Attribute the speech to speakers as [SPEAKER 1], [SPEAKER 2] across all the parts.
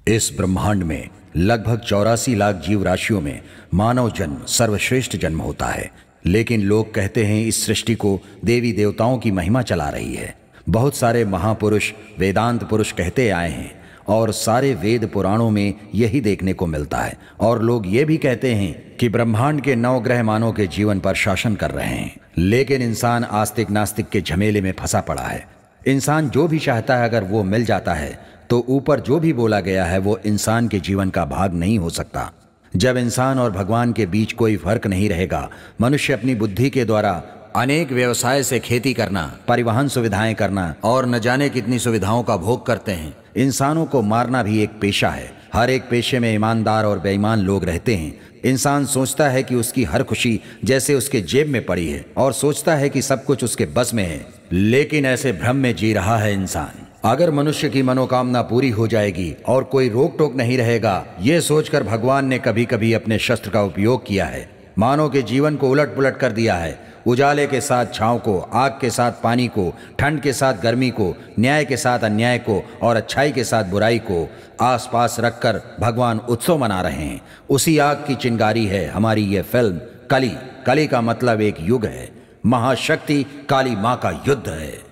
[SPEAKER 1] इस ब्रह्मांड में लगभग 84 लाख जीव राशियों में मानव जन्म सर्वश्रेष्ठ जन्म होता है, लेकिन लोग कहते हैं इस सृष्टि को देवी देवताओं की महिमा चला रही है। बहुत सारे महापुरुष वेदांत पुरुष कहते आए हैं और सारे वेद पुराणों में यही देखने को मिलता है। और लोग ये भी कहते हैं कि ब्रह्मांड के 9 ग्रह मानव के जीवन पर शासन कर रहे हैं, लेकिन इंसान आस्तिक नास्तिक के झमेले में फंसा पड़ा है। इंसान जो भी चाहता है अगर वो मिल जाता है तो ऊपर जो भी बोला गया है वो इंसान के जीवन का भाग नहीं हो सकता। जब इंसान और भगवान के बीच कोई फर्क नहीं रहेगा, मनुष्य अपनी बुद्धि के द्वारा अनेक व्यवसाय से खेती करना, परिवहन सुविधाएं करना और न जाने कितनी सुविधाओं का भोग करते हैं। इंसानों को मारना भी एक पेशा है। हर एक पेशे में ईमानदार और बेईमान लोग रहते हैं। इंसान सोचता है कि उसकी हर खुशी जैसे उसके जेब में पड़ी है और सोचता है कि सब कुछ उसके बस में है, लेकिन ऐसे भ्रम में जी रहा है इंसान। अगर मनुष्य की मनोकामना पूरी हो जाएगी और कोई रोक टोक नहीं रहेगा, ये सोचकर भगवान ने कभी कभी अपने शस्त्र का उपयोग किया है। मानव के जीवन को उलट पुलट कर दिया है। उजाले के साथ छांव को, आग के साथ पानी को, ठंड के साथ गर्मी को, न्याय के साथ अन्याय को और अच्छाई के साथ बुराई को आसपास रखकर भगवान उत्सव मना रहे हैं। उसी आग की चिंगारी है हमारी ये फिल्म कली। कली का मतलब एक युग है। महाशक्ति काली माँ का युद्ध है।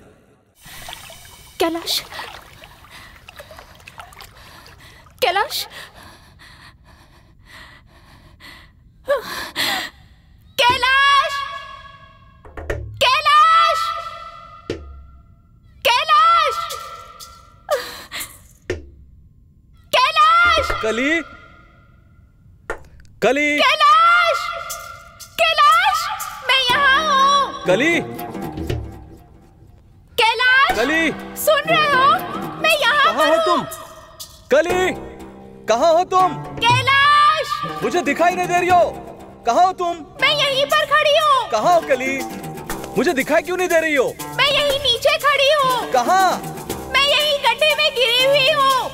[SPEAKER 2] कैलाश, कैलाश, कैलाश, कैलाश, कैलाश, कैलाश,
[SPEAKER 3] कली, कली,
[SPEAKER 2] कैलाश, कैलाश, मैं यहाँ हूँ।
[SPEAKER 3] कली,
[SPEAKER 2] कैलाश,
[SPEAKER 3] कली,
[SPEAKER 2] सुन रहे हो? मैं यहाँ
[SPEAKER 3] कहाँ हो तुम? कली, कहाँ हो तुम?
[SPEAKER 2] कैलाश,
[SPEAKER 3] मुझे दिखाई नहीं दे रही हो। कहाँ हो तुम?
[SPEAKER 2] मैं यहीं पर खड़ी हूँ।
[SPEAKER 3] कहाँ हो कली? मुझे दिखाई क्यों नहीं दे रही हो?
[SPEAKER 2] मैं यहीं नीचे खड़ी हूँ।
[SPEAKER 3] कहाँ?
[SPEAKER 2] मैं यहीं गड्ढे में गिरी हुई हूँ।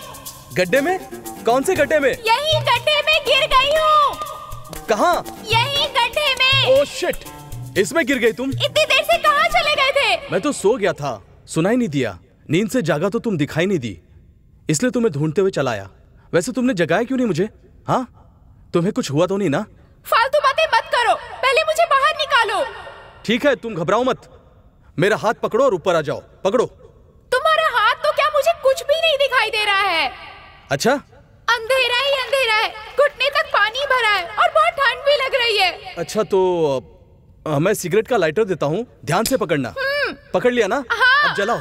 [SPEAKER 3] गड्ढे में? कौन से गड्ढे में?
[SPEAKER 2] यहीं गड्ढे में गिर गई हूँ।
[SPEAKER 3] कहाँ?
[SPEAKER 2] यहीं गड्ढे में।
[SPEAKER 3] Oh shit! इसमें गिर गई तुम?
[SPEAKER 2] इतनी देर से कहाँ चले गए थे?
[SPEAKER 3] मैं तो सो गया था, सुनाई नहीं दिया। नींद से जागा तो तुम दिखाई नहीं दी, इसलिए तुम्हें ढूंढते हुए चला आया। वैसे तुमने जगाया क्यों नहीं मुझे? हाँ, तुम्हें कुछ हुआ तो नहीं ना?
[SPEAKER 2] फालतू बातें मत करो, पहले मुझे बाहर निकालो।
[SPEAKER 3] ठीक है, तुम घबराओ मत। मेरा हाथ पकड़ो और ऊपर आ जाओ। पकड़ो।
[SPEAKER 2] तुम्हारा हाथ तो क्या, मुझे कुछ भी नहीं दिखाई दे रहा है।
[SPEAKER 3] अच्छा,
[SPEAKER 2] अंधेरा ही अंधेरा है, घुटने तक पानी भरा है और बहुत ठंड भी लग रही है।
[SPEAKER 3] अच्छा तो मैं सिगरेट का लाइटर देता हूँ, ध्यान से पकड़ना। पकड़ लिया ना?
[SPEAKER 2] हाँ।
[SPEAKER 3] अब जलाओ।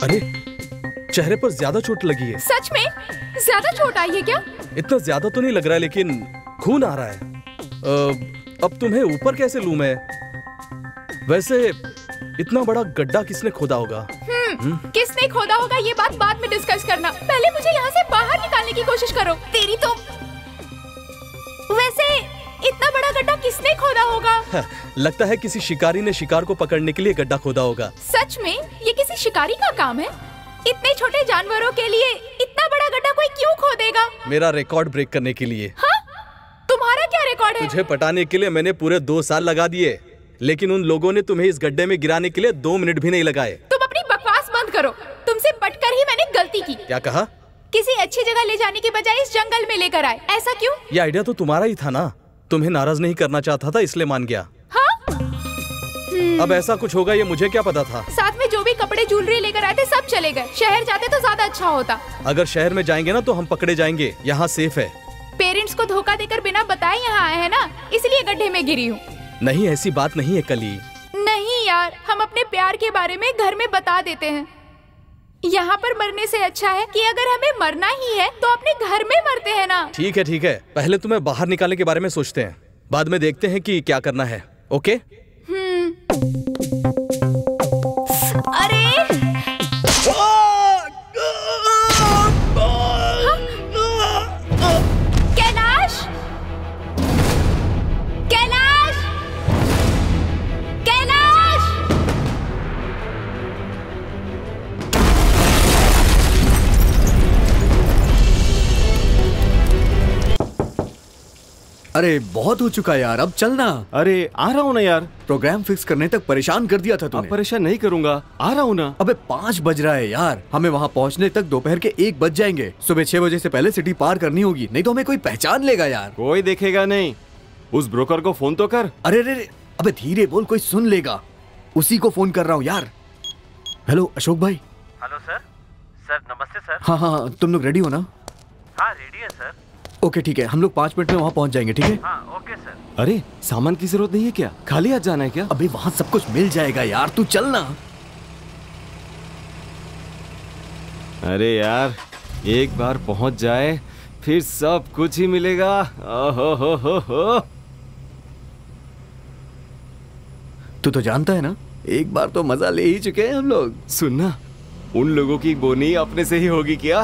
[SPEAKER 3] अरे, चेहरे पर ज्यादा चोट लगी है।
[SPEAKER 2] सच में? ज्यादा चोट आई है क्या?
[SPEAKER 3] इतना ज्यादा तो नहीं लग रहा है, लेकिन खून आ रहा है। अब तुम्हें ऊपर कैसे लूं मैं? वैसे इतना बड़ा गड्ढा किसने खोदा होगा?
[SPEAKER 2] किसने खोदा होगा ये बात बाद में डिस्कस करना। पहले मुझे यहाँ से बाहर निकालने की कोशिश करो। तेरी तो। वैसे इतना बड़ा गड्ढा किसने खोदा होगा?
[SPEAKER 3] लगता है किसी शिकारी ने शिकार को पकड़ने के लिए गड्ढा खोदा होगा।
[SPEAKER 2] सच में? ये किसी शिकारी का काम है? इतने छोटे जानवरों के लिए इतना बड़ा गड्ढा कोई क्यों खोदेगा?
[SPEAKER 3] मेरा रिकॉर्ड ब्रेक करने के लिए।
[SPEAKER 2] हाँ? तुम्हारा क्या रिकॉर्ड है?
[SPEAKER 3] तुझे पटाने के लिए मैंने पूरे 2 साल लगा दिए, लेकिन उन लोगों ने तुम्हें इस गड्ढे में गिराने के लिए 2 मिनट भी नहीं लगाए।
[SPEAKER 2] तुम अपनी बकवास बंद करो। तुमसे पटकर ही मैंने गलती की।
[SPEAKER 3] क्या कहा?
[SPEAKER 2] किसी अच्छी जगह ले जाने की बजाय इस जंगल में लेकर आए। ऐसा क्यों?
[SPEAKER 3] ये आइडिया तो तुम्हारा ही था ना। तुम्हें नाराज नहीं करना चाहता था, इसलिए मान गया।
[SPEAKER 2] हाँ?
[SPEAKER 3] अब ऐसा कुछ होगा ये मुझे क्या पता था।
[SPEAKER 2] साथ में जो भी कपड़े ज्वेलरी लेकर आए थे सब चले गए। शहर जाते तो ज्यादा अच्छा होता।
[SPEAKER 3] अगर शहर में जाएंगे ना तो हम पकड़े जाएंगे। यहाँ सेफ है।
[SPEAKER 2] पेरेंट्स को धोखा देकर बिना बताए यहाँ आए हैं ना, इसलिए गड्ढे में गिरी हूँ।
[SPEAKER 3] नहीं, ऐसी बात नहीं है कली।
[SPEAKER 2] नहीं यार, हम अपने प्यार के बारे में घर में बता देते हैं। यहाँ पर मरने से अच्छा है कि अगर हमें मरना ही है तो अपने घर में मरते हैं ना।
[SPEAKER 3] ठीक है ठीक है, पहले तुम्हें बाहर निकालने के बारे में सोचते हैं, बाद में देखते हैं कि क्या करना है। ओके?
[SPEAKER 2] अरे कैलाश, कैलाश, कैलाश,
[SPEAKER 4] अरे बहुत हो चुका यार, अब चलना।
[SPEAKER 5] अरे आ रहा हूँ ना यार।
[SPEAKER 4] प्रोग्राम फिक्स करने तक परेशान कर दिया था तूने।
[SPEAKER 5] अब परेशान नहीं करूंगा, आ रहा हूँ ना।
[SPEAKER 4] अबे 5 बज रहा है यार, हमें वहाँ पहुँचने तक दोपहर के 1 बज जाएंगे। सुबह 6 बजे से पहले सिटी पार करनी होगी, नहीं तो हमें कोई पहचान लेगा यार।
[SPEAKER 5] कोई देखेगा नहीं, उस ब्रोकर को फोन तो कर।
[SPEAKER 4] अरे रे, अबे धीरे बोल, कोई सुन लेगा। उसी को फोन कर रहा हूँ यार। हेलो अशोक भाई।
[SPEAKER 6] Hello sir. सर नमस्ते सर।
[SPEAKER 4] हाँ हाँ हाँ, तुम लोग रेडी हो ना?
[SPEAKER 6] हाँ रेडी है सर।
[SPEAKER 4] ओके ठीक है, हम लोग 5 मिनट में वहाँ पहुँच जाएंगे, ठीक है?
[SPEAKER 6] हाँ ओके सर।
[SPEAKER 5] अरे सामान की जरूरत नहीं है क्या? खाली हाथ जाना है क्या?
[SPEAKER 4] अबे वहाँ सब कुछ मिल जाएगा यार, तू चल ना।
[SPEAKER 5] अरे यार, एक बार पहुंच जाए फिर सब कुछ ही मिलेगा। ओहो हो।
[SPEAKER 4] तू तो जानता है ना, एक बार तो मजा ले ही चुके हैं हम लोग।
[SPEAKER 5] सुनना, उन लोगों की बोनी अपने से ही होगी क्या?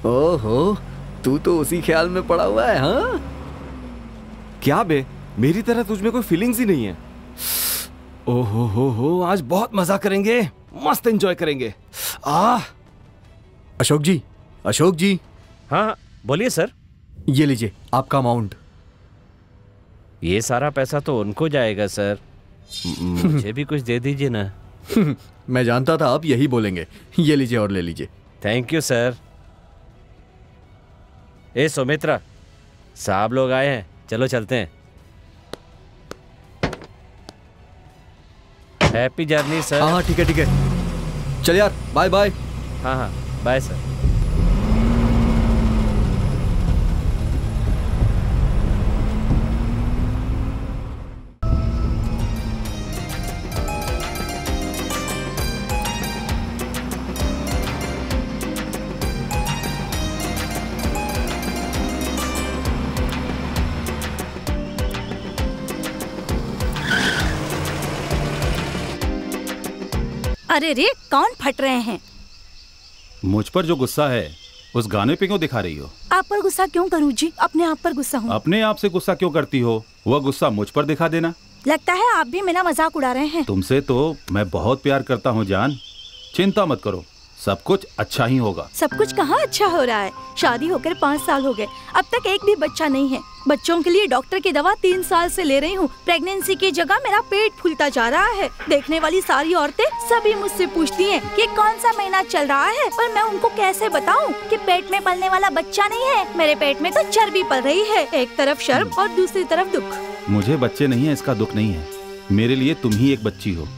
[SPEAKER 4] ओहो, तू तो उसी ख्याल में पड़ा हुआ है। हाँ
[SPEAKER 5] क्या बे, मेरी तरह तुझमें कोई फीलिंग्स ही नहीं है। ओहो हो, आज बहुत मजा करेंगे, मस्त एंजॉय करेंगे।
[SPEAKER 4] अशोक जी, अशोक जी।
[SPEAKER 6] हाँ बोलिए सर।
[SPEAKER 4] ये लीजिए आपका अमाउंट।
[SPEAKER 6] ये सारा पैसा तो उनको जाएगा सर, मुझे भी कुछ दे दीजिए ना।
[SPEAKER 4] मैं जानता था आप यही बोलेंगे। ये लीजिए और ले लीजिए।
[SPEAKER 6] Thank you sir. ए सुमित्रा, साहब लोग आए हैं, चलो चलते हैं। Happy journey sir.
[SPEAKER 4] हाँ ठीक है ठीक है, चल यार, बाय बाय।
[SPEAKER 6] हाँ हाँ बाय सर।
[SPEAKER 7] अरे रे, कौन फट रहे हैं?
[SPEAKER 8] मुझ पर जो गुस्सा है उस गाने पे क्यों दिखा रही हो?
[SPEAKER 7] आप पर गुस्सा क्यों करूं जी? अपने आप पर गुस्सा हूँ।
[SPEAKER 8] अपने आप से गुस्सा क्यों करती हो? वह गुस्सा मुझ पर दिखा देना।
[SPEAKER 7] लगता है आप भी मेरा मजाक उड़ा रहे हैं।
[SPEAKER 8] तुमसे तो मैं बहुत प्यार करता हूँ जान, चिंता मत करो, सब कुछ अच्छा ही होगा।
[SPEAKER 7] सब कुछ कहाँ अच्छा हो रहा है? शादी होकर 5 साल हो गए, अब तक एक भी बच्चा नहीं है। बच्चों के लिए डॉक्टर की दवा 3 साल से ले रही हूँ। प्रेगनेंसी की जगह मेरा पेट फूलता जा रहा है। देखने वाली सारी औरतें सभी मुझसे पूछती हैं कि कौन सा महीना चल रहा है, पर मैं उनको कैसे बताऊँ कि पेट में पलने वाला बच्चा नहीं है, मेरे पेट में तो चर्बी पल रही है। एक तरफ शर्म और दूसरी तरफ दुख।
[SPEAKER 8] मुझे बच्चे नहीं है इसका दुख नहीं है, मेरे लिए तुम ही एक बच्ची हो।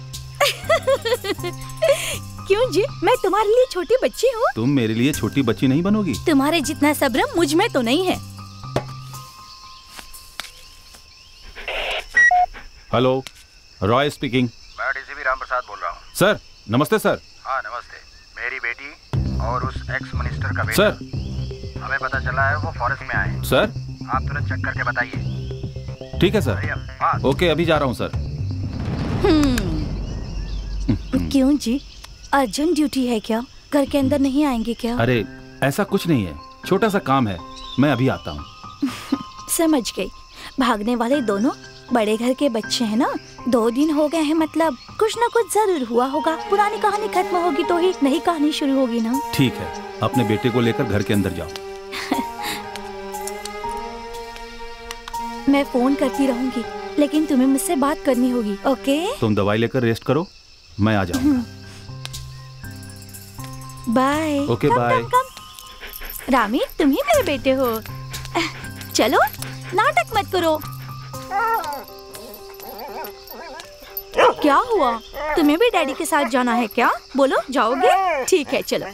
[SPEAKER 7] क्यों जी, मैं तुम्हारे लिए छोटी बच्ची हूँ?
[SPEAKER 8] तुम मेरे लिए छोटी बच्ची नहीं बनोगी।
[SPEAKER 7] तुम्हारे जितना सब्र मुझ में तो नहीं है।
[SPEAKER 8] Hello, Roy speaking.
[SPEAKER 1] मैं डीसीपी राम प्रसाद बोल रहा हूँ।
[SPEAKER 8] सर नमस्ते सर।
[SPEAKER 1] हाँ नमस्ते। मेरी बेटी और उस एक्स मिनिस्टर का बेटा,
[SPEAKER 8] सर
[SPEAKER 1] हमें पता चला है वो फॉरेस्ट में आए।
[SPEAKER 8] सर
[SPEAKER 1] आप तुरंत चेक करके बताइए।
[SPEAKER 8] ठीक है सर। ओके अभी जा रहा हूँ सर।
[SPEAKER 7] क्यों जी, अर्जेंट ड्यूटी है क्या? घर के अंदर नहीं आएंगे क्या?
[SPEAKER 8] अरे ऐसा कुछ नहीं है, छोटा सा काम है, मैं अभी आता हूँ।
[SPEAKER 7] समझ गई। भागने वाले दोनों बड़े घर के बच्चे हैं ना। 2 दिन हो गए हैं, मतलब कुछ न कुछ जरूर हुआ होगा। पुरानी कहानी खत्म होगी तो ही नई कहानी शुरू होगी ना।
[SPEAKER 8] ठीक है, अपने बेटे को लेकर घर के अंदर जाओ।
[SPEAKER 7] मैं फोन करती रहूंगी, लेकिन तुम्हें मुझसे बात करनी होगी। ओके?
[SPEAKER 8] तुम दवाई लेकर रेस्ट करो, मैं आ जाऊंगा।
[SPEAKER 7] बाय।
[SPEAKER 8] Okay bye.
[SPEAKER 7] रामी, तुम ही मेरे बेटे हो। चलो नाटक मत करो। क्या हुआ, तुम्हें भी डैडी के साथ जाना है क्या? बोलो, जाओगे? ठीक है चलो।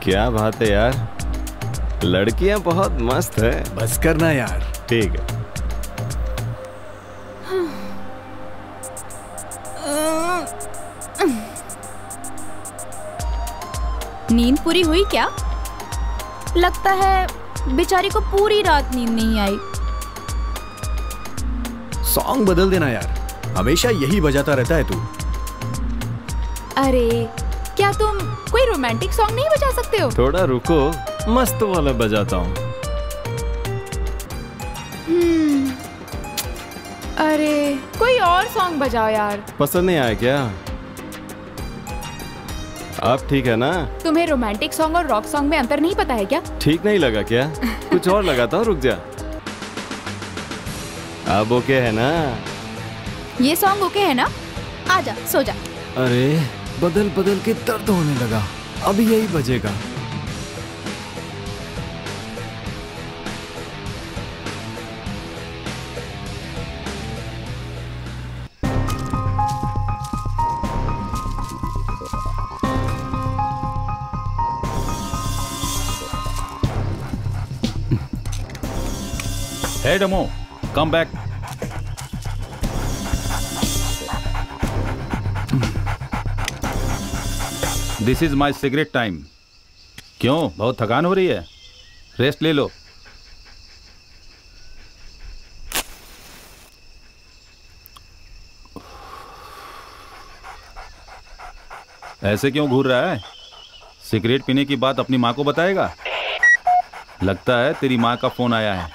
[SPEAKER 5] क्या बात है यार, लड़कियां बहुत मस्त है।
[SPEAKER 4] बस करना यार।
[SPEAKER 5] ठीक है।
[SPEAKER 2] नींद पूरी हुई क्या? लगता है बेचारी को पूरी रात नींद नहीं आई।
[SPEAKER 4] सॉन्ग बदल देना यार, हमेशा यही बजाता रहता है तू।
[SPEAKER 2] अरे क्या तुम कोई रोमांटिक सॉन्ग नहीं बजा सकते हो?
[SPEAKER 5] थोड़ा रुको, मस्त वाला बजाता हूँ।
[SPEAKER 2] अरे कोई और सॉन्ग बजाओ यार।
[SPEAKER 5] पसंद नहीं आया क्या? अब ठीक है ना?
[SPEAKER 2] तुम्हें रोमांटिक सॉन्ग और रॉक सॉन्ग में अंतर नहीं पता है क्या?
[SPEAKER 5] ठीक नहीं लगा क्या? कुछ और लगाता हूँ, रुक जा। अब ओके है ना?
[SPEAKER 2] ये सॉन्ग ओके है ना? आजा सो जा।
[SPEAKER 5] अरे बदल बदल के दर्द होने लगा, अभी यही बजेगा।
[SPEAKER 8] Hey Demo, come back. This is my cigarette time. क्यों, बहुत थकान हो रही है? रेस्ट ले लो। ऐसे क्यों घूर रहा है? सिगरेट पीने की बात अपनी माँ को बताएगा? लगता है तेरी माँ का फोन आया है।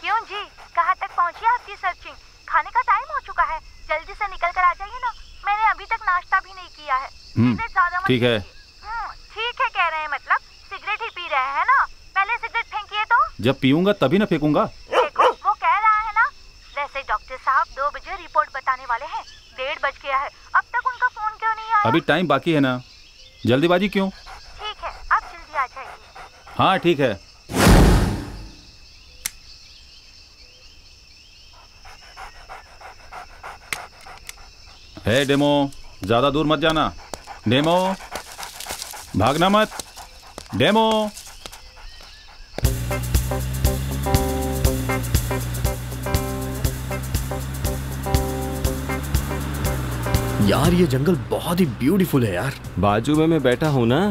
[SPEAKER 7] क्यों जी, कहाँ तक पहुँची आपकी सर्चिंग? खाने का टाइम हो चुका है, जल्दी से निकल कर आ जाइए ना। मैंने अभी तक नाश्ता भी नहीं किया है।
[SPEAKER 8] ठीक है।
[SPEAKER 7] ठीक है कह रहे हैं, मतलब सिगरेट ही पी रहे हैं ना? पहले सिगरेट फेंकिए तो।
[SPEAKER 8] जब पीऊंगा तभी ना फेंकूंगा।
[SPEAKER 7] देखो वो कह रहा है ना। वैसे डॉक्टर साहब 2 बजे रिपोर्ट बताने वाले हैं, 1:30 बज गया है, अब तक उनका फोन क्यों नहीं आया?
[SPEAKER 8] अभी टाइम बाकी है ना, जल्दीबाजी क्यों?
[SPEAKER 7] ठीक है, आप जल्दी आ जाइए।
[SPEAKER 8] हाँ ठीक है। हे डेमो, ज्यादा दूर मत जाना। डेमो, भागना मत। डेमो।
[SPEAKER 4] यार ये जंगल बहुत ही ब्यूटीफुल है यार।
[SPEAKER 5] बाजू में मैं बैठा हूँ ना,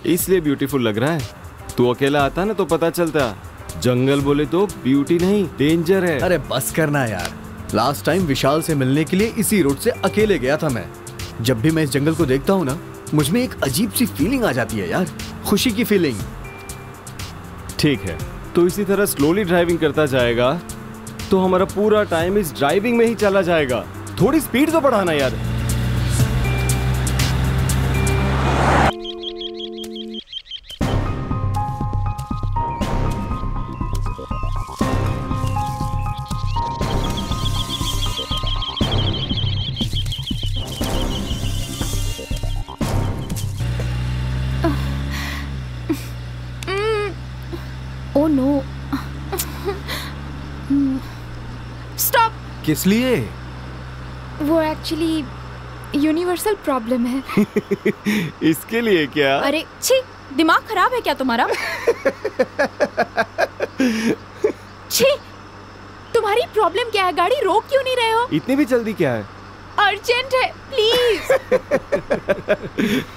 [SPEAKER 5] इसलिए ब्यूटीफुल लग रहा है। तू अकेला आता ना तो पता चलता। जंगल बोले तो ब्यूटी नहीं, डेंजर है।
[SPEAKER 4] अरे बस करना यार, लास्ट टाइम विशाल से मिलने के लिए इसी रोड से अकेले गया था मैं। जब भी मैं इस जंगल को देखता हूँ ना, मुझ में एक अजीब सी फीलिंग आ जाती है यार, खुशी की फीलिंग।
[SPEAKER 5] ठीक है, तो इसी तरह स्लोली ड्राइविंग करता जाएगा तो हमारा पूरा टाइम इस ड्राइविंग में ही चला जाएगा। थोड़ी स्पीड तो बढ़ाना यार।
[SPEAKER 2] Oh no. स्टॉप।
[SPEAKER 4] किस लिए?
[SPEAKER 2] वो एक्चुअली यूनिवर्सल प्रॉब्लम है।
[SPEAKER 5] इसके लिए क्या?
[SPEAKER 2] अरे छी, दिमाग खराब है क्या तुम्हारा? छी, तुम्हारी प्रॉब्लम क्या है? गाड़ी रोक क्यों नहीं रहे हो?
[SPEAKER 5] इतनी भी जल्दी क्या है?
[SPEAKER 2] अर्जेंट है, प्लीज।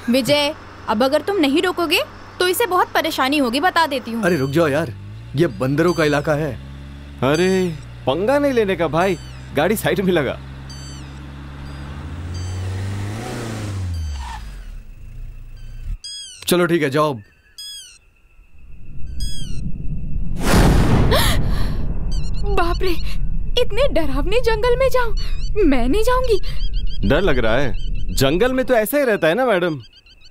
[SPEAKER 2] विजय, अब अगर तुम नहीं रोकोगे तो इसे बहुत परेशानी होगी, बता देती हूँ।
[SPEAKER 4] अरे रुक जाओ यार, ये बंदरों का इलाका है।
[SPEAKER 5] अरे पंगा नहीं लेने का भाई, गाड़ी साइड में लगा।
[SPEAKER 4] चलो ठीक है, जाओ।
[SPEAKER 2] बाप रे, इतने डरावने जंगल में जाऊं? मैं नहीं जाऊंगी।
[SPEAKER 5] डर लग रहा है? जंगल में तो ऐसा ही रहता है ना मैडम,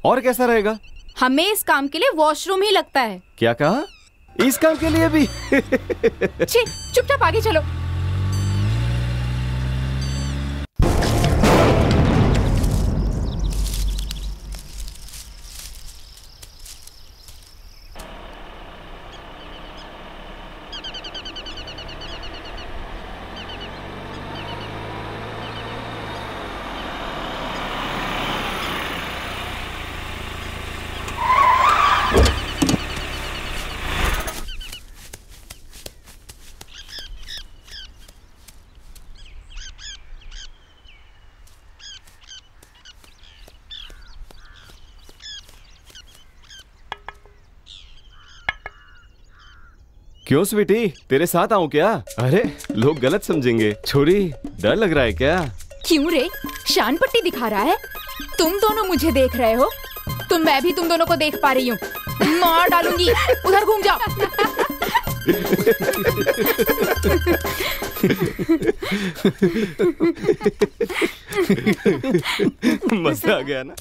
[SPEAKER 5] और कैसा रहेगा?
[SPEAKER 2] हमें इस काम के लिए वॉशरूम ही लगता है।
[SPEAKER 5] क्या कहा? इस काम के लिए भी?
[SPEAKER 2] छी, चुपचाप आगे चलो।
[SPEAKER 5] क्यों स्वीटी, तेरे साथ आऊं क्या? अरे लोग गलत समझेंगे। छोरी, डर लग रहा है क्या?
[SPEAKER 2] क्यों रे, शान पट्टी दिखा रहा है? तुम दोनों मुझे देख रहे हो तो मैं भी तुम दोनों को देख पा रही हूँ। मार डालूंगी, उधर घूम जाओ।
[SPEAKER 5] मजा आ गया ना?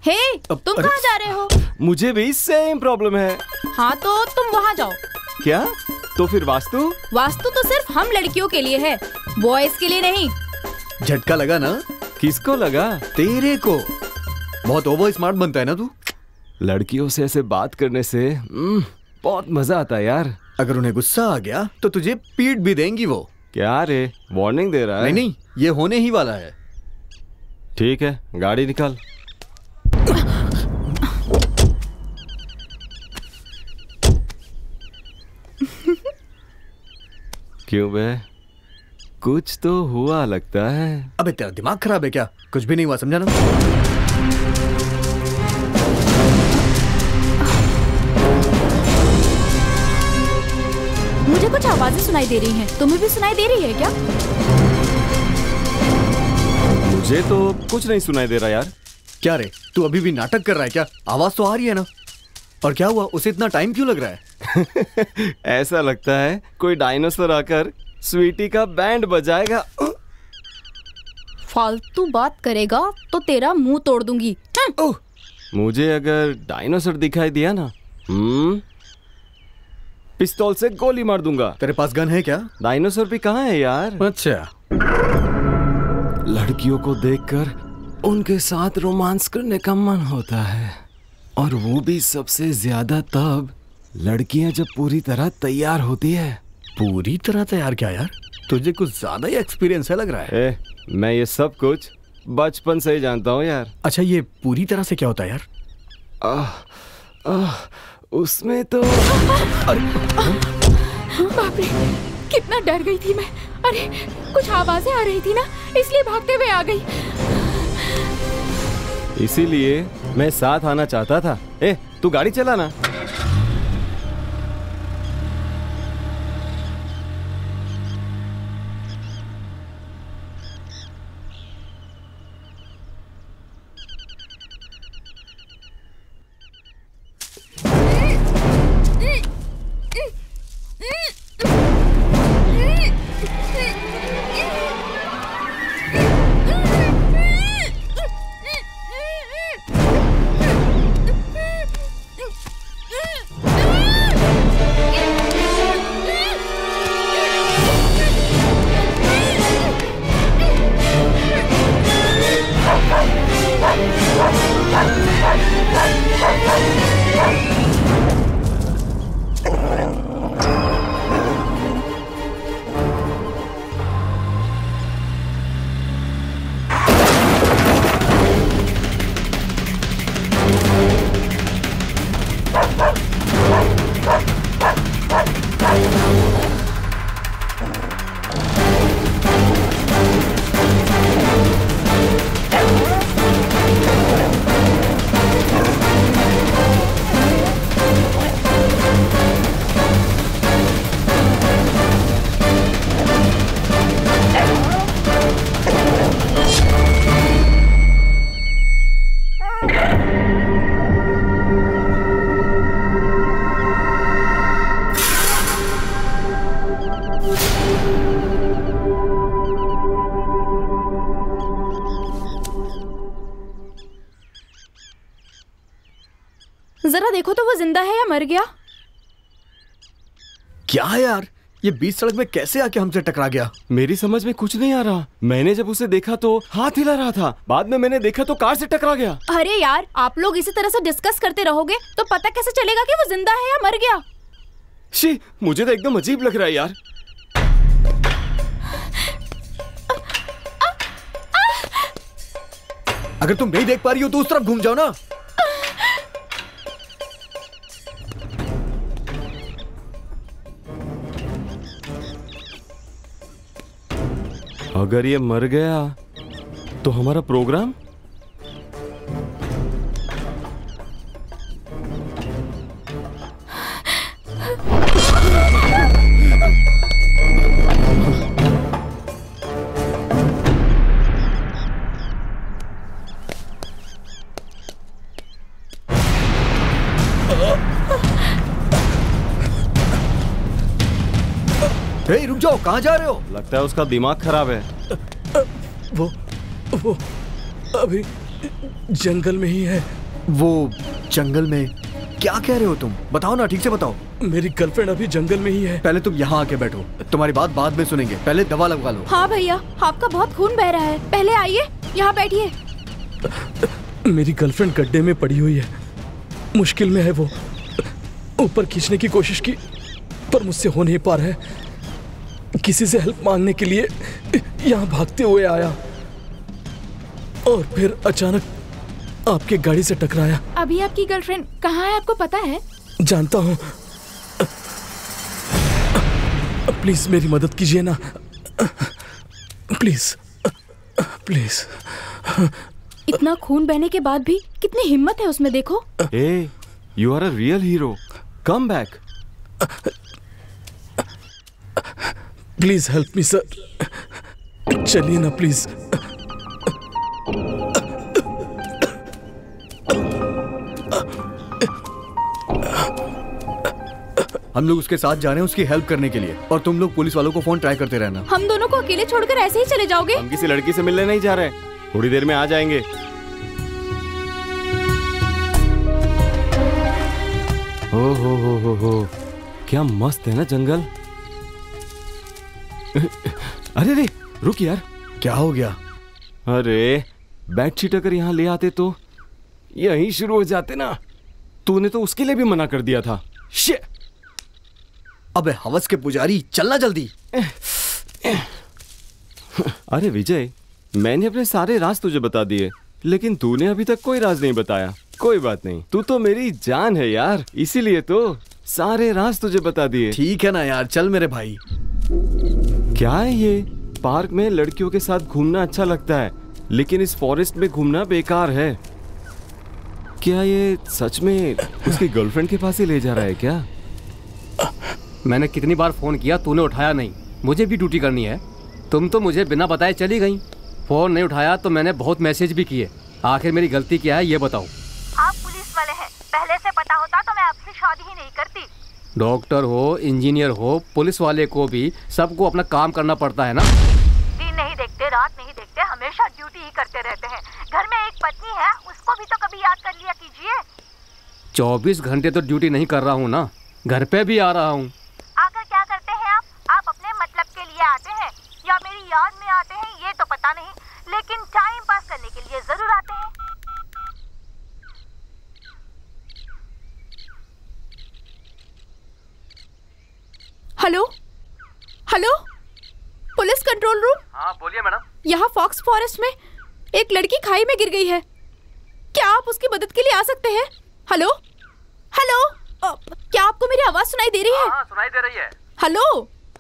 [SPEAKER 2] हे, तुम कहाँ जा रहे हो?
[SPEAKER 5] मुझे भी सेम प्रॉब्लम है।
[SPEAKER 2] हाँ तो तुम वहाँ जाओ।
[SPEAKER 5] क्या? तो फिर वास्तु?
[SPEAKER 2] वास्तु तो सिर्फ हम लड़कियों के लिए है, बॉयज के लिए नहीं।
[SPEAKER 4] झटका लगा ना?
[SPEAKER 5] किसको लगा?
[SPEAKER 4] तेरे को। बहुत ओवर स्मार्ट बनता है ना तू।
[SPEAKER 5] लड़कियों से ऐसे बात करने से बहुत मजा आता है यार।
[SPEAKER 4] अगर उन्हें गुस्सा आ गया तो तुझे पीट भी देंगी वो।
[SPEAKER 5] क्या रे, वार्निंग दे रहा है?
[SPEAKER 4] नहीं, ये होने ही वाला है।
[SPEAKER 5] ठीक है, गाड़ी निकाल। क्यों बे, कुछ तो हुआ लगता है।
[SPEAKER 4] अबे तेरा दिमाग खराब है क्या? कुछ भी नहीं हुआ, समझा ना?
[SPEAKER 2] मुझे कुछ आवाजें सुनाई दे रही हैं। तुम्हें भी सुनाई दे रही है क्या?
[SPEAKER 5] मुझे तो कुछ नहीं सुनाई दे रहा यार।
[SPEAKER 4] क्या रे, तू अभी भी नाटक कर रहा है क्या? आवाज तो आ रही है ना। और क्या हुआ, उसे इतना टाइम क्यों लग रहा है?
[SPEAKER 5] ऐसा लगता है कोई डायनासोर आकर स्वीटी का बैंड बजाएगा।
[SPEAKER 2] फालतू बात करेगा तो तेरा मुंह तोड़ दूंगी।
[SPEAKER 5] मुझे अगर डायनासोर दिखाई दिया ना, पिस्तौल से गोली मार दूंगा।
[SPEAKER 4] तेरे पास गन है क्या?
[SPEAKER 5] डायनासोर भी कहाँ है यार?
[SPEAKER 4] अच्छा।
[SPEAKER 5] लड़कियों को देखकर उनके साथ रोमांस करने का मन होता है, और वो भी सबसे ज्यादा तब लड़कियां जब पूरी तरह तैयार होती है।
[SPEAKER 4] पूरी तरह तैयार क्या यार? तुझे कुछ ज्यादा ही एक्सपीरियंस है लग रहा है।
[SPEAKER 5] मैं ये सब कुछ बचपन से ही जानता हूँ यार।
[SPEAKER 4] अच्छा, ये पूरी तरह से क्या होता है यार?
[SPEAKER 5] उसमें तो
[SPEAKER 2] बाप रे, कितना डर गई थी मैं। अरे कुछ आवाजें आ रही थी ना, इसलिए भागते हुए आ गई।
[SPEAKER 5] इसीलिए मैं साथ आना चाहता था। तू गाड़ी चला ना।
[SPEAKER 2] जरा देखो तो वो जिंदा है या मर गया।
[SPEAKER 4] क्या है यार, ये बीच सड़क में कैसे आके हमसे टकरा गया?
[SPEAKER 5] मेरी समझ में कुछ नहीं आ रहा। मैंने जब उसे देखा तो हाथ हिला रहा था, बाद में मैंने देखा तो कार से टकरा गया।
[SPEAKER 2] अरे यार, आप लोग इसी तरह से डिस्कस करते रहोगे तो पता कैसे चलेगा कि वो जिंदा है या मर गया?
[SPEAKER 5] शी, मुझे तो एकदम अजीब लग रहा है यार।
[SPEAKER 4] अगर तुम नहीं देख पा रही हो तो उस तरफ घूम जाओ ना।
[SPEAKER 5] अगर ये मर गया तो हमारा प्रोग्राम?
[SPEAKER 4] हे रुक जाओ, कहाँ जा रहे हो?
[SPEAKER 5] लगता है उसका दिमाग खराब है।
[SPEAKER 3] वो अभी जंगल में ही है।
[SPEAKER 4] वो जंगल में? क्या कह रहे हो तुम? बताओ ना, ठीक से बताओ।
[SPEAKER 3] मेरी गर्लफ्रेंड अभी जंगल में ही है।
[SPEAKER 4] पहले तुम यहाँ आके बैठो, तुम्हारी बात बाद में सुनेंगे, पहले दवा लगवा लो।
[SPEAKER 2] हाँ भैया, आपका बहुत खून बह रहा है, पहले आइए यहाँ बैठिए।
[SPEAKER 3] मेरी गर्लफ्रेंड गड्ढे में पड़ी हुई है, मुश्किल में है। वो ऊपर खींचने की कोशिश की पर मुझसे हो नहीं पा रहा है। किसी से हेल्प मांगने के लिए यहाँ भागते हुए आया और फिर अचानक आपके गाड़ी से टकराया।
[SPEAKER 2] अभी आपकी गर्लफ्रेंड कहाँ है आपको पता है?
[SPEAKER 3] जानता हूँ। प्लीज मेरी मदद कीजिए ना, प्लीज प्लीज।
[SPEAKER 2] इतना खून बहने के बाद भी कितनी हिम्मत है उसमें, देखो।
[SPEAKER 5] ए, you are a real hero, come back.
[SPEAKER 3] Please help me sir, चलिए ना प्लीज।
[SPEAKER 4] हम लोग उसके साथ जा रहे हैं उसकी हेल्प करने के लिए, और तुम लोग पुलिस वालों को फोन ट्राई करते रहना।
[SPEAKER 2] हम दोनों को अकेले छोड़कर ऐसे ही चले जाओगे?
[SPEAKER 5] हम किसी लड़की से मिलने नहीं जा रहे, थोड़ी देर में आ जाएंगे। हो, क्या मस्त है ना जंगल। अरे रे, रुक यार।
[SPEAKER 4] क्या हो गया?
[SPEAKER 5] अरे बेडशीट अगर यहाँ ले आते तो यहीं शुरू हो जाते ना। तूने तो उसके लिए भी मना कर दिया था। शिट।
[SPEAKER 4] अबे हवस के पुजारी, चलना जल्दी।
[SPEAKER 5] अरे विजय, मैंने अपने सारे राज तुझे बता दिए, लेकिन तूने अभी तक कोई राज नहीं बताया। कोई बात नहीं, तू तो मेरी जान है यार, इसीलिए तो सारे राज तुझे बता दिए।
[SPEAKER 4] ठीक है ना यार, चल मेरे भाई।
[SPEAKER 5] क्या है ये? पार्क में लड़कियों के साथ घूमना अच्छा लगता है, लेकिन इस फॉरेस्ट में घूमना बेकार है। क्या ये सच में उसकी गर्लफ्रेंड के पास ही ले जा रहा है क्या?
[SPEAKER 9] मैंने कितनी बार फोन किया, तूने उठाया नहीं। मुझे भी ड्यूटी करनी है, तुम तो मुझे बिना बताए चली गई। फोन नहीं उठाया तो मैंने बहुत मैसेज भी किए। आखिर मेरी गलती क्या है ये बताओ।
[SPEAKER 7] आप पुलिस वाले हैं, पहले से पता होता तो मैं आपसे शादी ही नहीं करती।
[SPEAKER 9] डॉक्टर हो, इंजीनियर हो, पुलिस वाले को भी सबको अपना काम करना पड़ता है ना।
[SPEAKER 7] दिन नहीं देखते, रात नहीं देखते, हमेशा ड्यूटी ही करते रहते हैं। घर में एक पत्नी है, उसको भी तो कभी याद कर लिया कीजिए।
[SPEAKER 9] 24 घंटे तो ड्यूटी नहीं कर रहा हूँ ना, घर पे भी आ रहा हूँ।
[SPEAKER 7] आकर क्या करते हैं आप अपने मतलब के लिए आते हैं या मेरी याद में आते हैं ये तो पता नहीं, लेकिन टाइम पास करने के लिए जरूर आते हैं।
[SPEAKER 2] Hello hello, police control room.
[SPEAKER 9] हाँ बोलिए मैडम।
[SPEAKER 2] यहाँ फॉक्स फॉरेस्ट में एक लड़की खाई में गिर गई है, क्या आप उसकी मदद के लिए आ सकते हैं? हेलो हेलो, क्या आपको मेरी आवाज सुनाई दे रही है?
[SPEAKER 9] हाँ सुनाई दे रही है।
[SPEAKER 2] हेलो।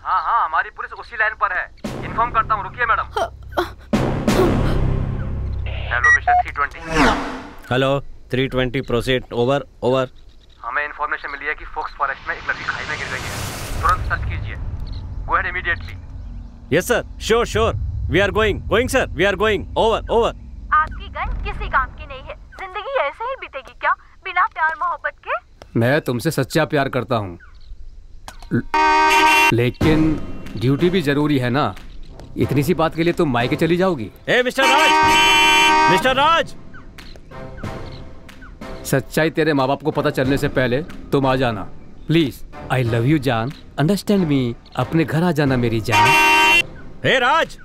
[SPEAKER 9] हाँ, हमारी पुलिस उसी लाइन पर है, इन्फॉर्म करता हूँ, रुकिए madam. Hello mister 320।
[SPEAKER 6] Hello 320, proceed. Over over.
[SPEAKER 9] हमें इन्फॉर्मेशन मिली है कि फॉक्स फॉरेस्ट में एक लड़की खाई में गिर गई है, तुरंत सर्च कीजिए। Go ahead immediately.
[SPEAKER 6] Yes sir, sure sure, we are going sir, we are going. Over over.
[SPEAKER 7] आपकी गन किसी काम की नहीं है, जिंदगी ऐसे ही बीतेगी क्या बिना प्यार मोहब्बत के?
[SPEAKER 9] मैं तुमसे सच्चा प्यार करता हूँ, लेकिन ड्यूटी भी जरूरी है ना। इतनी सी बात के लिए तुम मायके चली जाओगी?
[SPEAKER 6] ए मिस्टर राज, मिस्टर राज।
[SPEAKER 9] सच्चाई तेरे माँ बाप को पता चलने से पहले तुम आ जाना प्लीज। आई लव यू जान, अंडरस्टैंड मी। अपने घर आ जाना मेरी जान।
[SPEAKER 6] हे राज,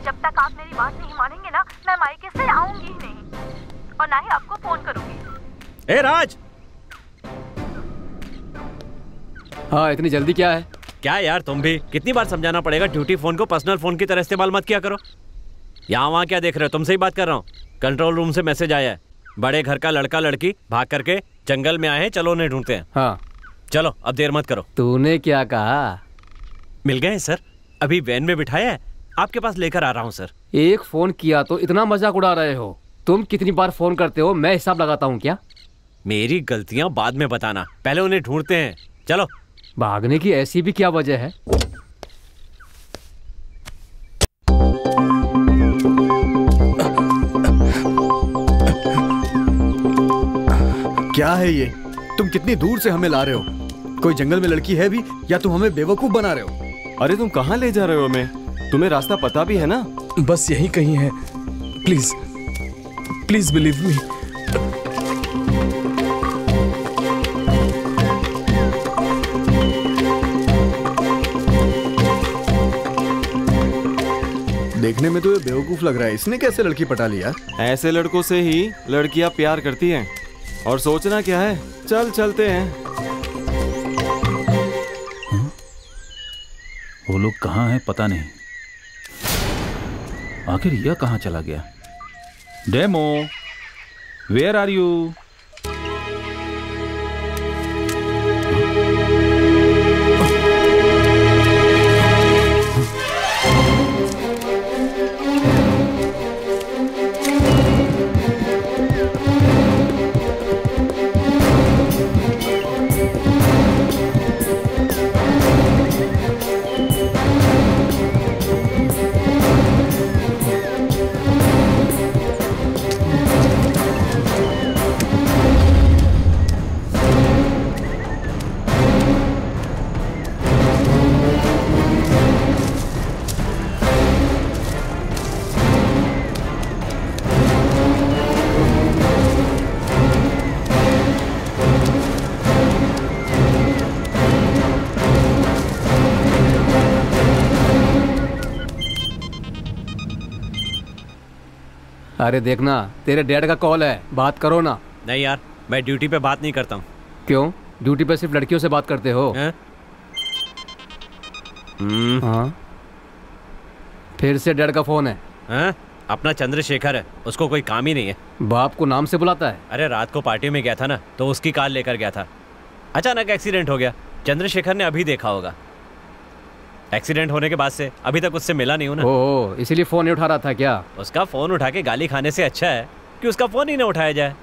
[SPEAKER 7] जब तक आप मेरी बात नहीं मानेंगे ना, मैं मायके से आऊंगी ही नहीं और ना ही आपको फोन करूंगी।
[SPEAKER 6] हे राज।
[SPEAKER 9] हाँ इतनी जल्दी क्या है?
[SPEAKER 6] क्या यार, तुम भी कितनी बार समझाना पड़ेगा, ड्यूटी फोन को पर्सनल फोन की तरह इस्तेमाल मत किया करो। यहाँ वहाँ क्या देख रहे हो, तुमसे ही बात कर रहा हूँ। कंट्रोल रूम से मैसेज आया है, बड़े घर का लड़का लड़की भाग करके जंगल में आए हैं, चलो उन्हें ढूंढते हैं।
[SPEAKER 9] हाँ
[SPEAKER 6] चलो अब देर मत करो।
[SPEAKER 9] तूने क्या कहा?
[SPEAKER 6] मिल गए सर, अभी वैन में बिठाया है, आपके पास लेकर आ रहा हूँ सर।
[SPEAKER 9] एक फोन किया तो इतना मजाक उड़ा रहे हो? तुम कितनी बार फोन करते हो, मैं हिसाब लगाता हूँ क्या?
[SPEAKER 6] मेरी गलतियां बाद में बताना, पहले उन्हें ढूंढते हैं। चलो।
[SPEAKER 9] भागने की ऐसी भी क्या वजह है?
[SPEAKER 4] क्या है ये? तुम कितनी दूर से हमें ला रहे हो? कोई जंगल में लड़की है भी या तुम हमें बेवकूफ बना रहे हो?
[SPEAKER 5] अरे तुम कहाँ ले जा रहे हो हमें? तुम्हें रास्ता पता भी है ना?
[SPEAKER 3] बस यही कहीं है। Please please believe me.
[SPEAKER 4] देखने में तो ये बेवकूफ लग रहा है। इसने कैसे लड़की पटा लिया?
[SPEAKER 5] ऐसे लड़कों से ही लड़कियां प्यार करती हैं। और सोचना क्या है, चल चलते हैं।
[SPEAKER 8] वो लोग कहाँ हैं पता नहीं। आखिर यह कहाँ चला गया? Demo, where are you?
[SPEAKER 9] अरे देखना, तेरे डैड का कॉल है, बात करो ना।
[SPEAKER 6] नहीं यार, मैं ड्यूटी पे बात नहीं करता हूँ।
[SPEAKER 9] क्यों? ड्यूटी पे सिर्फ लड़कियों से बात करते हो? हाँ, फिर से डैड का फोन है।
[SPEAKER 6] अपना चंद्रशेखर है, उसको कोई काम ही नहीं है।
[SPEAKER 9] बाप को नाम से बुलाता है।
[SPEAKER 6] अरे रात को पार्टी में गया था ना, तो उसकी कार लेकर गया था। अचानक एक्सीडेंट हो गया। चंद्रशेखर ने अभी देखा होगा। एक्सीडेंट होने के बाद से अभी तक उससे मिला नहीं हूं ना।
[SPEAKER 9] ओह, इसीलिए फोन नहीं उठा रहा था क्या?
[SPEAKER 6] उसका फोन उठा के गाली खाने से अच्छा है कि उसका फोन ही ना उठाया जाए।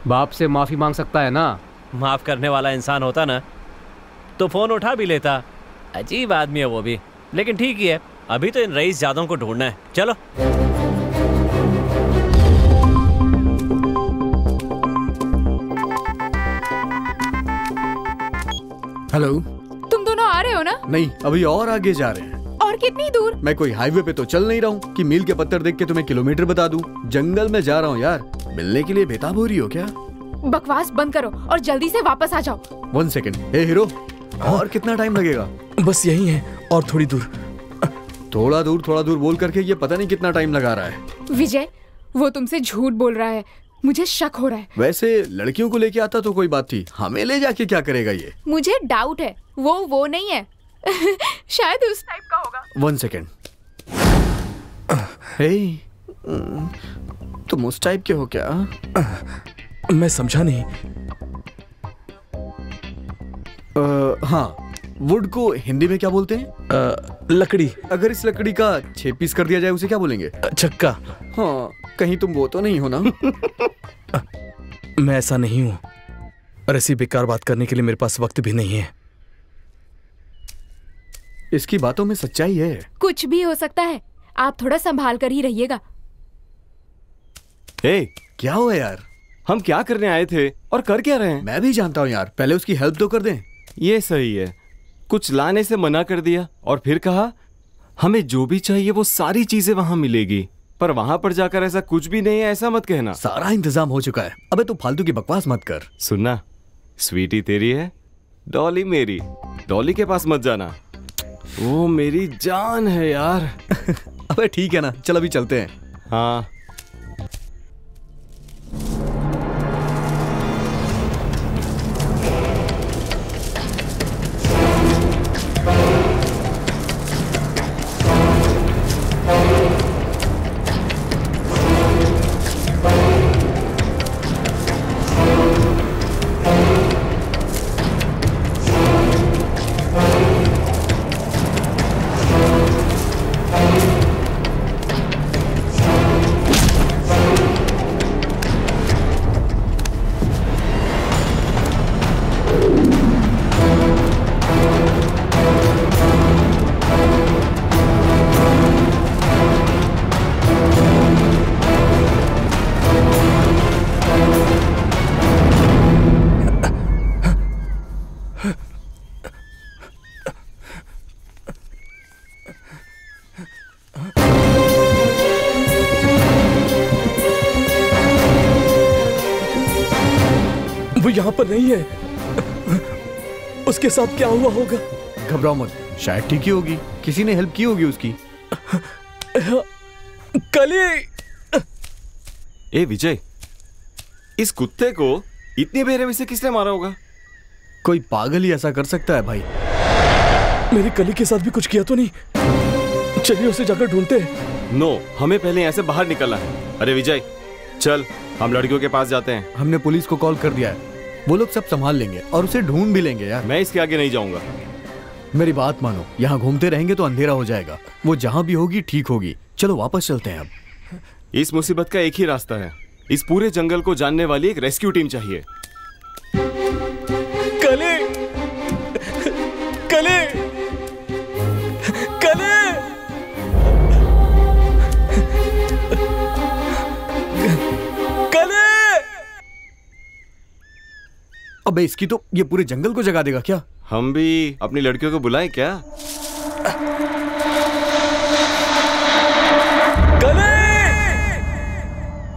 [SPEAKER 9] बाप से माफी मांग सकता है ना।
[SPEAKER 6] माफ करने वाला इंसान होता ना तो फोन उठा भी लेता। अजीब आदमी है वो भी, लेकिन ठीक ही है। अभी तो इन रईस जादों को ढूंढना है। चलो।
[SPEAKER 4] हेलो,
[SPEAKER 2] तुम दोनों आ रहे हो ना?
[SPEAKER 4] नहीं, अभी और आगे जा रहे हैं।
[SPEAKER 2] और कितनी दूर?
[SPEAKER 4] मैं कोई हाईवे पे तो चल नहीं रहा हूँ कि मील के पत्थर देख के तुम्हें किलोमीटर बता दूं। जंगल में जा रहा हूँ यार। मिलने के लिए बेताब हो रही हो क्या?
[SPEAKER 2] बकवास बंद करो और जल्दी से वापस आ जाओ।
[SPEAKER 4] 1 सेकंड। हे हीरो, और कितना टाइम लगेगा?
[SPEAKER 3] बस यही है, और थोड़ी दूर।
[SPEAKER 4] थोड़ा दूर बोल करके ये पता नहीं कितना टाइम लगा रहा है।
[SPEAKER 2] विजय, वो तुमसे झूठ बोल रहा है। मुझे शक हो रहा है।
[SPEAKER 4] वैसे लड़कियों को लेके आता तो कोई बात थी, हमें ले जाके क्या करेगा ये?
[SPEAKER 2] मुझे डाउट है, वो नहीं है। शायद उस टाइप का होगा।
[SPEAKER 4] 1 सेकंड। हे, तुम उस टाइप के हो क्या?
[SPEAKER 3] मैं समझा नहीं।
[SPEAKER 4] हाँ, वुड को हिंदी में क्या बोलते हैं?
[SPEAKER 3] लकड़ी।
[SPEAKER 4] अगर इस लकड़ी का 6 पीस कर दिया जाए उसे क्या बोलेंगे?
[SPEAKER 3] छक्का।
[SPEAKER 4] हाँ, कहीं तुम वो तो नहीं हो ना?
[SPEAKER 3] मैं ऐसा नहीं हूं, और ऐसी बेकार बात करने के लिए मेरे पास वक्त भी नहीं है।
[SPEAKER 4] इसकी बातों में सच्चाई है।
[SPEAKER 2] कुछ भी हो सकता है, आप थोड़ा संभाल कर ही रहिएगा।
[SPEAKER 4] क्या हुआ यार?
[SPEAKER 5] हम क्या करने आए थे और कर क्या रहे हैं?
[SPEAKER 4] मैं भी जानता हूँ यार, पहले उसकी हेल्प तो कर दें।
[SPEAKER 5] ये सही है। कुछ लाने से मना कर दिया और फिर कहा हमें जो भी चाहिए वो सारी चीजें वहां मिलेगी। पर वहां पर जाकर ऐसा कुछ भी नहीं है, ऐसा मत कहना।
[SPEAKER 4] सारा इंतजाम हो चुका है। अबे तू फालतू की बकवास मत कर।
[SPEAKER 5] सुनना, स्वीटी तेरी है, डॉली मेरी। डॉली के पास मत जाना, वो मेरी जान है यार।
[SPEAKER 4] अबे ठीक है ना, चल अभी चलते हैं।
[SPEAKER 5] हाँ।
[SPEAKER 3] यहाँ पर नहीं है। उसके साथ क्या हुआ होगा?
[SPEAKER 4] घबराओ मत, शायद ठीक ही होगी, किसी ने हेल्प की होगी उसकी।
[SPEAKER 3] कली!
[SPEAKER 5] ए विजय, इस कुत्ते को इतनी बेरहमी से किसने मारा होगा?
[SPEAKER 4] कोई पागल ही ऐसा कर सकता है भाई।
[SPEAKER 3] मेरी कली के साथ भी कुछ किया तो नहीं? चलिए उसे जाकर ढूंढते हैं।
[SPEAKER 5] नो, हमें पहले यहाँ से बाहर निकलना है। अरे विजय चल, हम लड़कियों के पास जाते हैं।
[SPEAKER 4] हमने पुलिस को कॉल कर दिया है, वो लोग सब संभाल लेंगे और उसे ढूंढ भी लेंगे यार।
[SPEAKER 5] मैं इसके आगे नहीं जाऊंगा।
[SPEAKER 4] मेरी बात मानो, यहाँ घूमते रहेंगे तो अंधेरा हो जाएगा। वो जहाँ भी होगी ठीक होगी। चलो वापस चलते हैं अब।
[SPEAKER 5] इस मुसीबत का एक ही रास्ता है, इस पूरे जंगल को जानने वाली एक रेस्क्यू टीम चाहिए।
[SPEAKER 3] कली! कली! कली! कली!
[SPEAKER 4] अबे इसकी तो ये पूरे जंगल को जगा देगा क्या?
[SPEAKER 5] हम भी अपनी लड़कियों को बुलाएं क्या?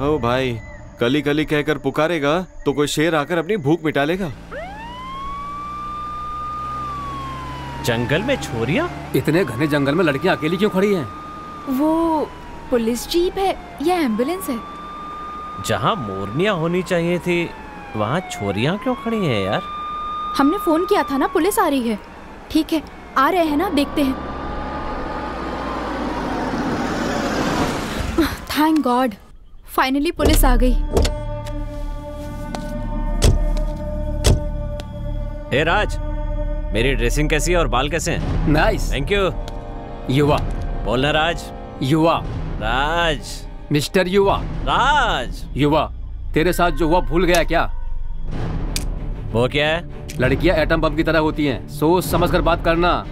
[SPEAKER 5] ओ भाई, कली कली कहकर पुकारेगा तो कोई शेर आकर अपनी भूख मिटा लेगा।
[SPEAKER 6] जंगल में छोरियां?
[SPEAKER 9] इतने घने जंगल में लड़कियां अकेली क्यों खड़ी हैं?
[SPEAKER 2] वो पुलिस जीप है या एम्बुलेंस है?
[SPEAKER 6] जहाँ मोरनियां होनी चाहिए थी वहाँ छोरियां क्यों खड़ी हैं यार?
[SPEAKER 2] हमने फोन किया था ना, पुलिस आ रही है। ठीक है, आ रहे हैं ना, देखते हैं। थैंक गॉड, फाइनली पुलिस आ गई।
[SPEAKER 6] हे राज, मेरी ड्रेसिंग कैसी है और बाल कैसे हैं?
[SPEAKER 9] नाइस।
[SPEAKER 6] Thank you.
[SPEAKER 9] युवा
[SPEAKER 6] बोलना राज।
[SPEAKER 9] युवा।
[SPEAKER 6] राज।
[SPEAKER 9] मिस्टर युवा।
[SPEAKER 6] राज।
[SPEAKER 9] युवा, तेरे साथ जो हुआ भूल गया क्या?
[SPEAKER 6] वो क्या है?
[SPEAKER 9] लड़कियां एटम बम की तरह होती हैं, सोच समझ कर बात करना।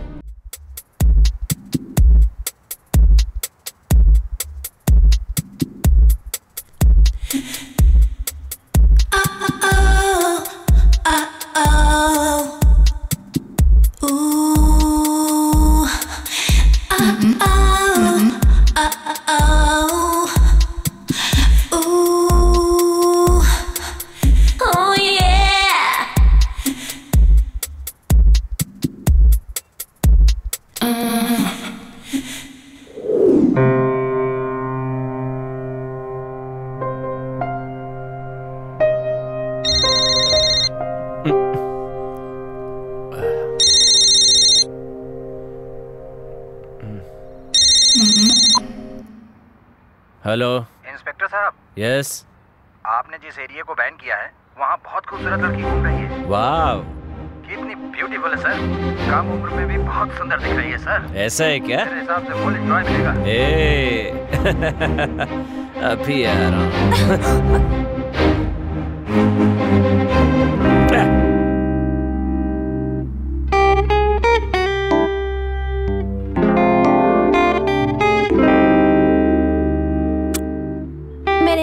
[SPEAKER 6] हेलो
[SPEAKER 1] इंस्पेक्टर साहब।
[SPEAKER 6] यस।
[SPEAKER 1] आपने जिस एरिया को बैन किया है वहाँ बहुत खूबसूरत लड़की घूम रही है।
[SPEAKER 6] वाह,
[SPEAKER 1] कितनी ब्यूटीफुल है सर। कम उम्र में भी बहुत सुंदर दिख रही है सर।
[SPEAKER 6] ऐसा है क्या?
[SPEAKER 1] मेरे हिसाब से फुल एंजॉय मिलेगा।
[SPEAKER 6] अभी आ रहा हूँ।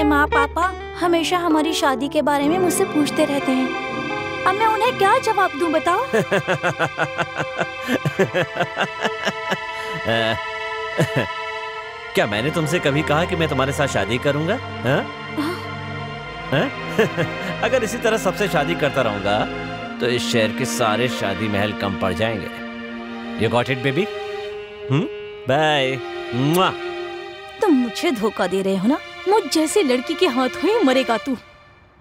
[SPEAKER 7] माँ पापा हमेशा हमारी शादी के बारे में मुझसे पूछते रहते हैं। अब मैं उन्हें क्या जवाब दूं बताओ?
[SPEAKER 6] क्या मैंने तुमसे कभी कहा कि मैं तुम्हारे साथ शादी करूंगा? अगर इसी तरह सबसे शादी करता रहूंगा तो इस शहर के सारे शादी महल कम पड़ जाएंगे। You got it, baby? Bye.
[SPEAKER 7] तुम मुझे धोखा दे रहे हो ना? मुझ जैसी लड़की के हाथ में मरेगा तू।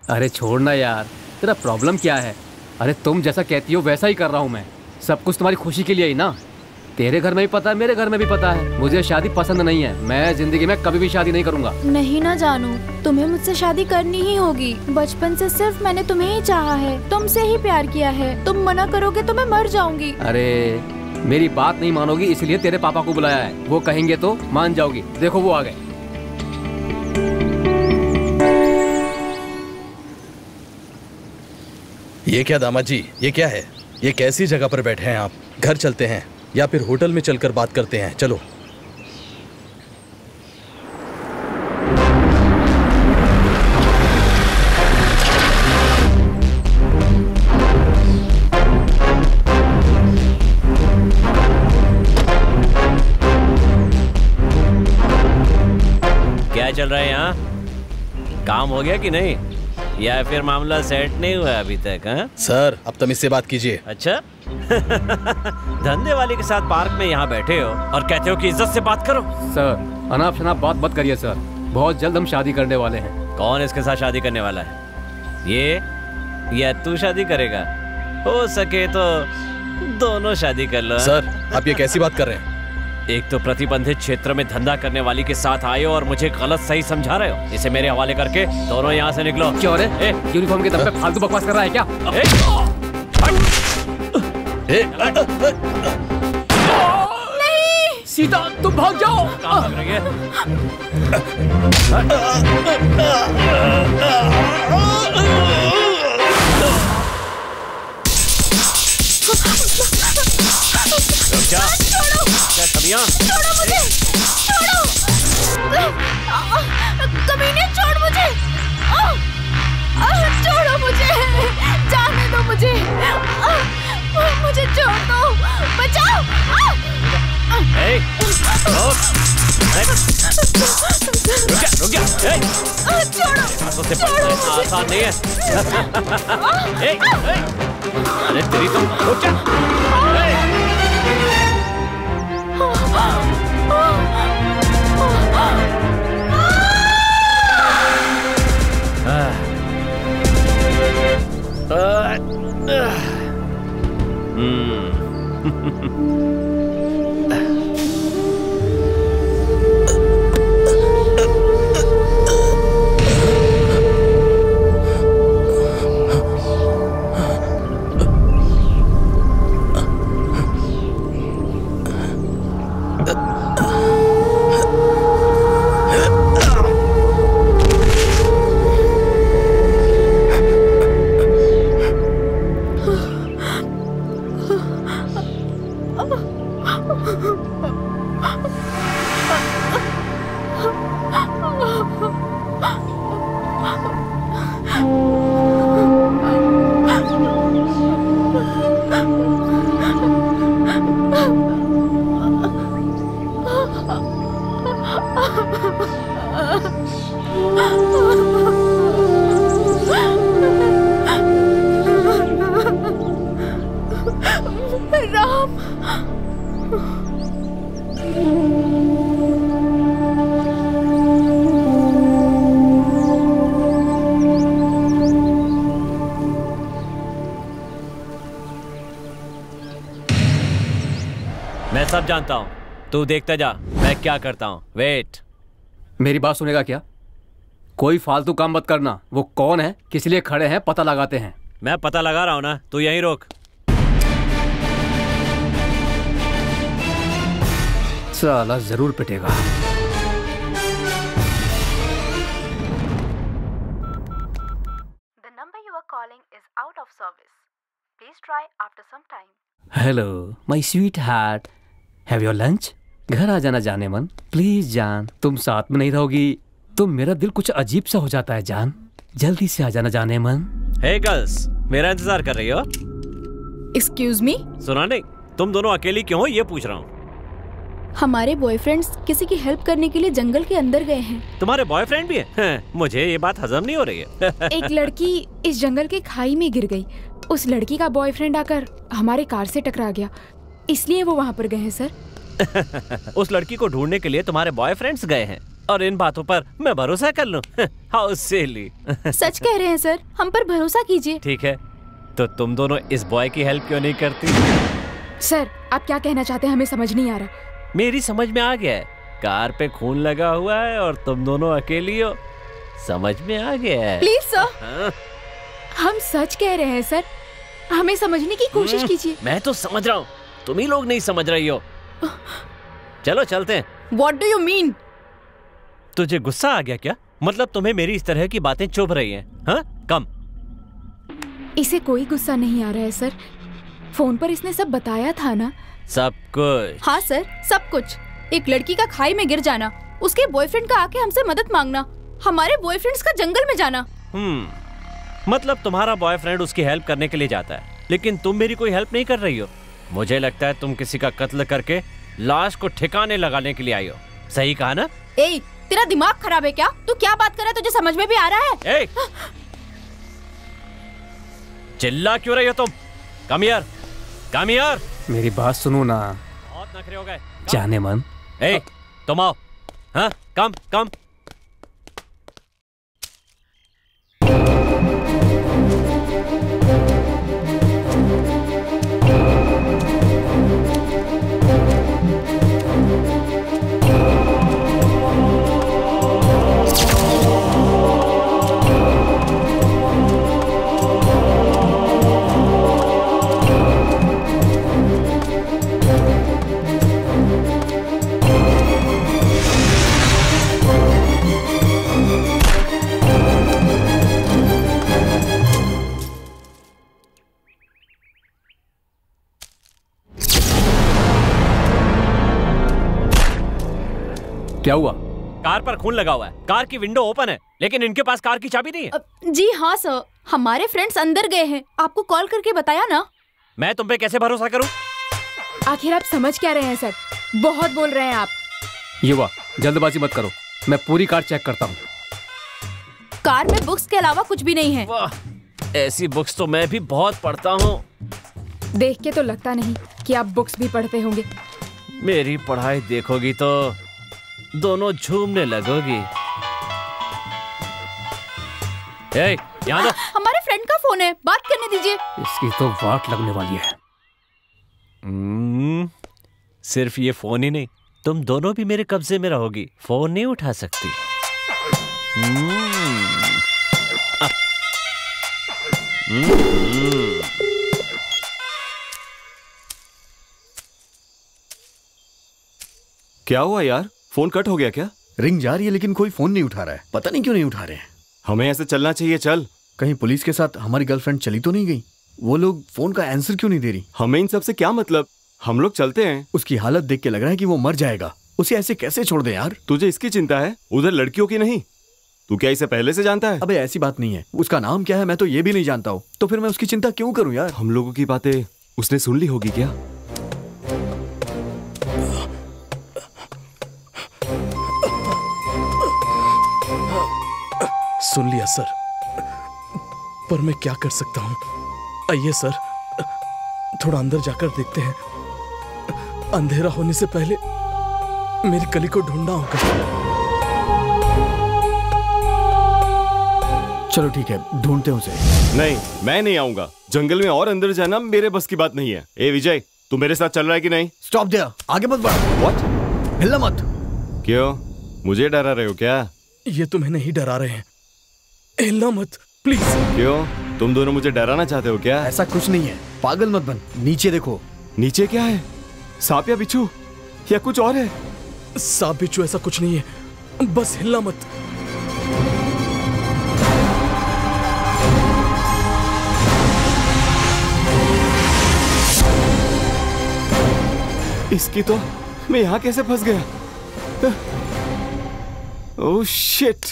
[SPEAKER 9] अरे छोड़ना यार, तेरा प्रॉब्लम क्या है? अरे तुम जैसा कहती हो वैसा ही कर रहा हूँ मैं। सब कुछ तुम्हारी खुशी के लिए ही ना। तेरे घर में भी पता है, मेरे घर में भी पता है, मुझे शादी पसंद नहीं है। मैं जिंदगी में कभी भी शादी नहीं करूंगा।
[SPEAKER 2] नहीं ना जानू, तुम्हें मुझसे शादी करनी ही होगी। बचपन से सिर्फ मैंने तुम्हें ही चाहा है, तुमसे ही प्यार किया है। तुम मना करोगे तो मैं मर जाऊंगी।
[SPEAKER 9] अरे मेरी बात नहीं मानोगी, इसलिए तेरे पापा को बुलाया है। वो कहेंगे तो मान जाओगी। देखो वो आ गए।
[SPEAKER 3] ये क्या दामाद जी, ये क्या है? ये कैसी जगह पर बैठे हैं आप? घर चलते हैं या फिर होटल में चलकर बात करते हैं। चलो।
[SPEAKER 6] क्या चल रहा है यहाँ? काम हो गया कि नहीं? या फिर मामला सेट नहीं हुआ अभी तक? हाँ
[SPEAKER 3] सर, अब तमीज से बात कीजिए।
[SPEAKER 6] अच्छा धंधे वाले के साथ पार्क में यहाँ बैठे हो और कहते हो कि इज्जत से बात करो।
[SPEAKER 9] सर अनाप शनाप बात मत करिए सर, बहुत जल्द हम शादी करने वाले हैं।
[SPEAKER 6] कौन इसके साथ शादी करने वाला है? ये या तू शादी करेगा? हो सके तो दोनों शादी कर लो।
[SPEAKER 3] सर आप ये कैसी बात कर रहे हैं?
[SPEAKER 6] एक तो प्रतिबंधित क्षेत्र में धंधा करने वाली के साथ आए हो और मुझे गलत सही समझा रहे हो। इसे मेरे हवाले करके दोनों यहाँ से निकलो।
[SPEAKER 9] क्यों रे? यूनिफॉर्म के दम पे फालतू बकवास कर रहा है क्या?
[SPEAKER 2] नहीं
[SPEAKER 9] सीता तुम भाग जाओ।
[SPEAKER 6] कहाँ भाग रही है? क्या कमियां?
[SPEAKER 2] छोड़ो मुझे, छोड़ो। कमीने छोड़ मुझे, छोड़ो मुझे, जाने दो मुझे, मुझे छोड़ दो, बचाओ।
[SPEAKER 6] रुक जा।
[SPEAKER 2] छोड़ो,
[SPEAKER 6] हाथों से पकड़ना आसान नहीं है। अरे तेरी तो रुक जा। मैं सब जानता हूँ, तू देखता जा मैं क्या करता हूँ। वेट।
[SPEAKER 9] मेरी बात सुनेगा क्या? कोई फालतू काम मत करना। वो कौन है, किस लिए खड़े हैं, पता लगाते हैं।
[SPEAKER 6] मैं पता लगा रहा हूँ ना, तू यहीं रोक।
[SPEAKER 9] साला जरूर पिटेगा।
[SPEAKER 10] The number you are calling is out of service. Please try after some time.
[SPEAKER 9] Hello my sweet heart, have your lunch? घर आ जाना जाने मन, प्लीज जान। तुम साथ में नहीं रहोगी तो मेरा दिल कुछ अजीब सा हो जाता है जान। जल्दी से आ जाना जाने मन।
[SPEAKER 6] हे गर्ल्स, मेरा इंतजार कर रही हो?
[SPEAKER 2] Excuse me?
[SPEAKER 6] सुना नहीं, तुम दोनों अकेली क्यों हो ये पूछ रहा हूँ।
[SPEAKER 2] हमारे बॉयफ्रेंड्स किसी की हेल्प करने के लिए जंगल के अंदर गए हैं।
[SPEAKER 6] तुम्हारे बॉयफ्रेंड भी है? मुझे ये बात हजम नहीं हो रही है।
[SPEAKER 2] एक लड़की इस जंगल के खाई में गिर गई। उस लड़की का बॉयफ्रेंड आकर हमारे कार से टकरा गया, इसलिए वो वहाँ पर गए हैं सर।
[SPEAKER 6] उस लड़की को ढूंढने के लिए तुम्हारे बॉयफ्रेंड्स गए हैं और इन बातों पर मैं भरोसा कर लूं? How silly.
[SPEAKER 2] सच कह रहे हैं सर, हम पर भरोसा कीजिए।
[SPEAKER 6] ठीक है, तो तुम दोनों इस बॉय की हेल्प क्यों नहीं करती?
[SPEAKER 2] सर आप क्या कहना चाहते हैं हमें समझ नहीं आ रहा।
[SPEAKER 6] मेरी समझ में आ गया है, कार पे खून लगा हुआ है और तुम दोनों अकेली हो, समझ में आ गया है।
[SPEAKER 2] प्लीज सर, हम सच कह रहे हैं सर, हमें समझने की कोशिश कीजिए।
[SPEAKER 6] मैं तो समझ रहा हूँ, तुम ही लोग नहीं समझ रही हो। चलो चलते हैं।
[SPEAKER 2] What do you mean?
[SPEAKER 6] तुझे गुस्सा आ गया क्या? मतलब तुम्हें मेरी इस तरह की बातें चुभ रही हैं? हाँ? कम।
[SPEAKER 2] इसे कोई गुस्सा नहीं आ रहा है सर, फोन पर इसने सब बताया था ना।
[SPEAKER 6] सब कुछ?
[SPEAKER 7] हाँ सर, सब कुछ। एक लड़की का खाई में गिर जाना, उसके बॉयफ्रेंड का आके हमसे मदद मांगना, हमारे बॉयफ्रेंड्स का जंगल में जाना।
[SPEAKER 6] मतलब तुम्हारा बॉयफ्रेंड उसकी हेल्प करने के लिए जाता है, लेकिन तुम मेरी कोई हेल्प नहीं कर रही हो। मुझे लगता है तुम किसी का कत्ल करके लाश को ठिकाने लगाने के लिए आई हो। सही कहा ना?
[SPEAKER 7] ए, तेरा दिमाग खराब है क्या? तू क्या बात कर रहा है, तुझे समझ में भी आ रहा है?
[SPEAKER 6] चिल्ला क्यों रही हो तुम? Come here, come here.
[SPEAKER 9] मेरी बात सुनो ना।
[SPEAKER 6] बहुत नखरे हो गए।
[SPEAKER 9] जाने मन।
[SPEAKER 6] ए, तुम आओ। हाँ, कम कम।
[SPEAKER 9] क्या हुआ?
[SPEAKER 6] कार पर खून लगा हुआ है, कार की विंडो ओपन है, लेकिन इनके पास कार की चाबी नहीं है।
[SPEAKER 7] जी हाँ सर, हमारे फ्रेंड्स अंदर गए हैं, आपको कॉल करके बताया ना।
[SPEAKER 6] मैं तुम पे कैसे भरोसा करूं?
[SPEAKER 2] आखिर आप समझ क्या रहे हैं सर? बहुत बोल रहे हैं आप।
[SPEAKER 9] युवा, जल्दबाजी मत करो, मैं पूरी कार चेक करता हूँ।
[SPEAKER 7] कार में बुक्स के अलावा कुछ भी नहीं है।
[SPEAKER 6] वाह, ऐसी बुक्स तो मैं भी बहुत पढ़ता हूँ।
[SPEAKER 2] देख के तो लगता नहीं कि आप बुक्स भी पढ़ते होंगे।
[SPEAKER 6] मेरी पढ़ाई देखोगी तो दोनों झूमने लगोगी। ए, यहाँ दो।
[SPEAKER 7] हमारे फ्रेंड का फोन है, बात करने दीजिए।
[SPEAKER 9] इसकी तो वाट लगने वाली है।
[SPEAKER 6] सिर्फ ये फोन ही नहीं, तुम दोनों भी मेरे कब्जे में रहोगी, फोन नहीं उठा सकती।
[SPEAKER 5] क्या हुआ यार, फोन कट हो गया क्या?
[SPEAKER 4] रिंग जा रही है लेकिन कोई फोन नहीं उठा रहा है, पता नहीं क्यों नहीं उठा रहे हैं।
[SPEAKER 5] हमें ऐसे चलना चाहिए। चल,
[SPEAKER 4] कहीं पुलिस के साथ हमारी गर्लफ्रेंड चली तो नहीं गई? वो लोग फोन का आंसर क्यों नहीं दे रही?
[SPEAKER 5] हमें इन सब से क्या मतलब, हम लोग चलते हैं।
[SPEAKER 4] उसकी हालत देख के लग रहा है कि वो मर जाएगा, उसे ऐसे कैसे छोड़ दे यार?
[SPEAKER 5] तुझे इसकी चिंता है, उधर लड़कियों की नहीं। तू क्या इसे पहले से जानता है?
[SPEAKER 4] अबे ऐसी बात नहीं है, उसका नाम क्या है मैं तो ये भी नहीं जानता हूँ, तो फिर मैं उसकी चिंता क्यों करूँ यार?
[SPEAKER 5] हम लोगों की बातें उसने सुन ली होगी क्या?
[SPEAKER 3] सुन लिया सर, पर मैं क्या कर सकता हूँ? आइए सर, थोड़ा अंदर जाकर देखते हैं। अंधेरा होने से पहले मेरी कली को ढूंढना होगा।
[SPEAKER 4] चलो ठीक है, ढूंढते हैं उसे।
[SPEAKER 5] नहीं, मैं नहीं आऊंगा। जंगल में और अंदर जाना मेरे बस की बात नहीं है। ए विजय, तू मेरे साथ चल रहा है कि नहीं?
[SPEAKER 4] स्टॉप देयर, आगे मत बढ़।
[SPEAKER 5] व्हाट?
[SPEAKER 4] हिलना मत।
[SPEAKER 5] क्यों, मुझे डरा रहे हो क्या?
[SPEAKER 3] ये तुम्हें नहीं डरा रहे हैं, हिलना मत प्लीज।
[SPEAKER 5] क्यों, तुम दोनों मुझे डराना चाहते हो क्या?
[SPEAKER 4] ऐसा कुछ नहीं है, पागल मत बन। नीचे देखो।
[SPEAKER 5] नीचे क्या है? सांप या बिच्छू या कुछ और है?
[SPEAKER 3] सांप बिच्छू ऐसा कुछ नहीं है, बस हिलना मत।
[SPEAKER 5] इसकी तो मैं यहाँ कैसे फंस गया? ओह शिट,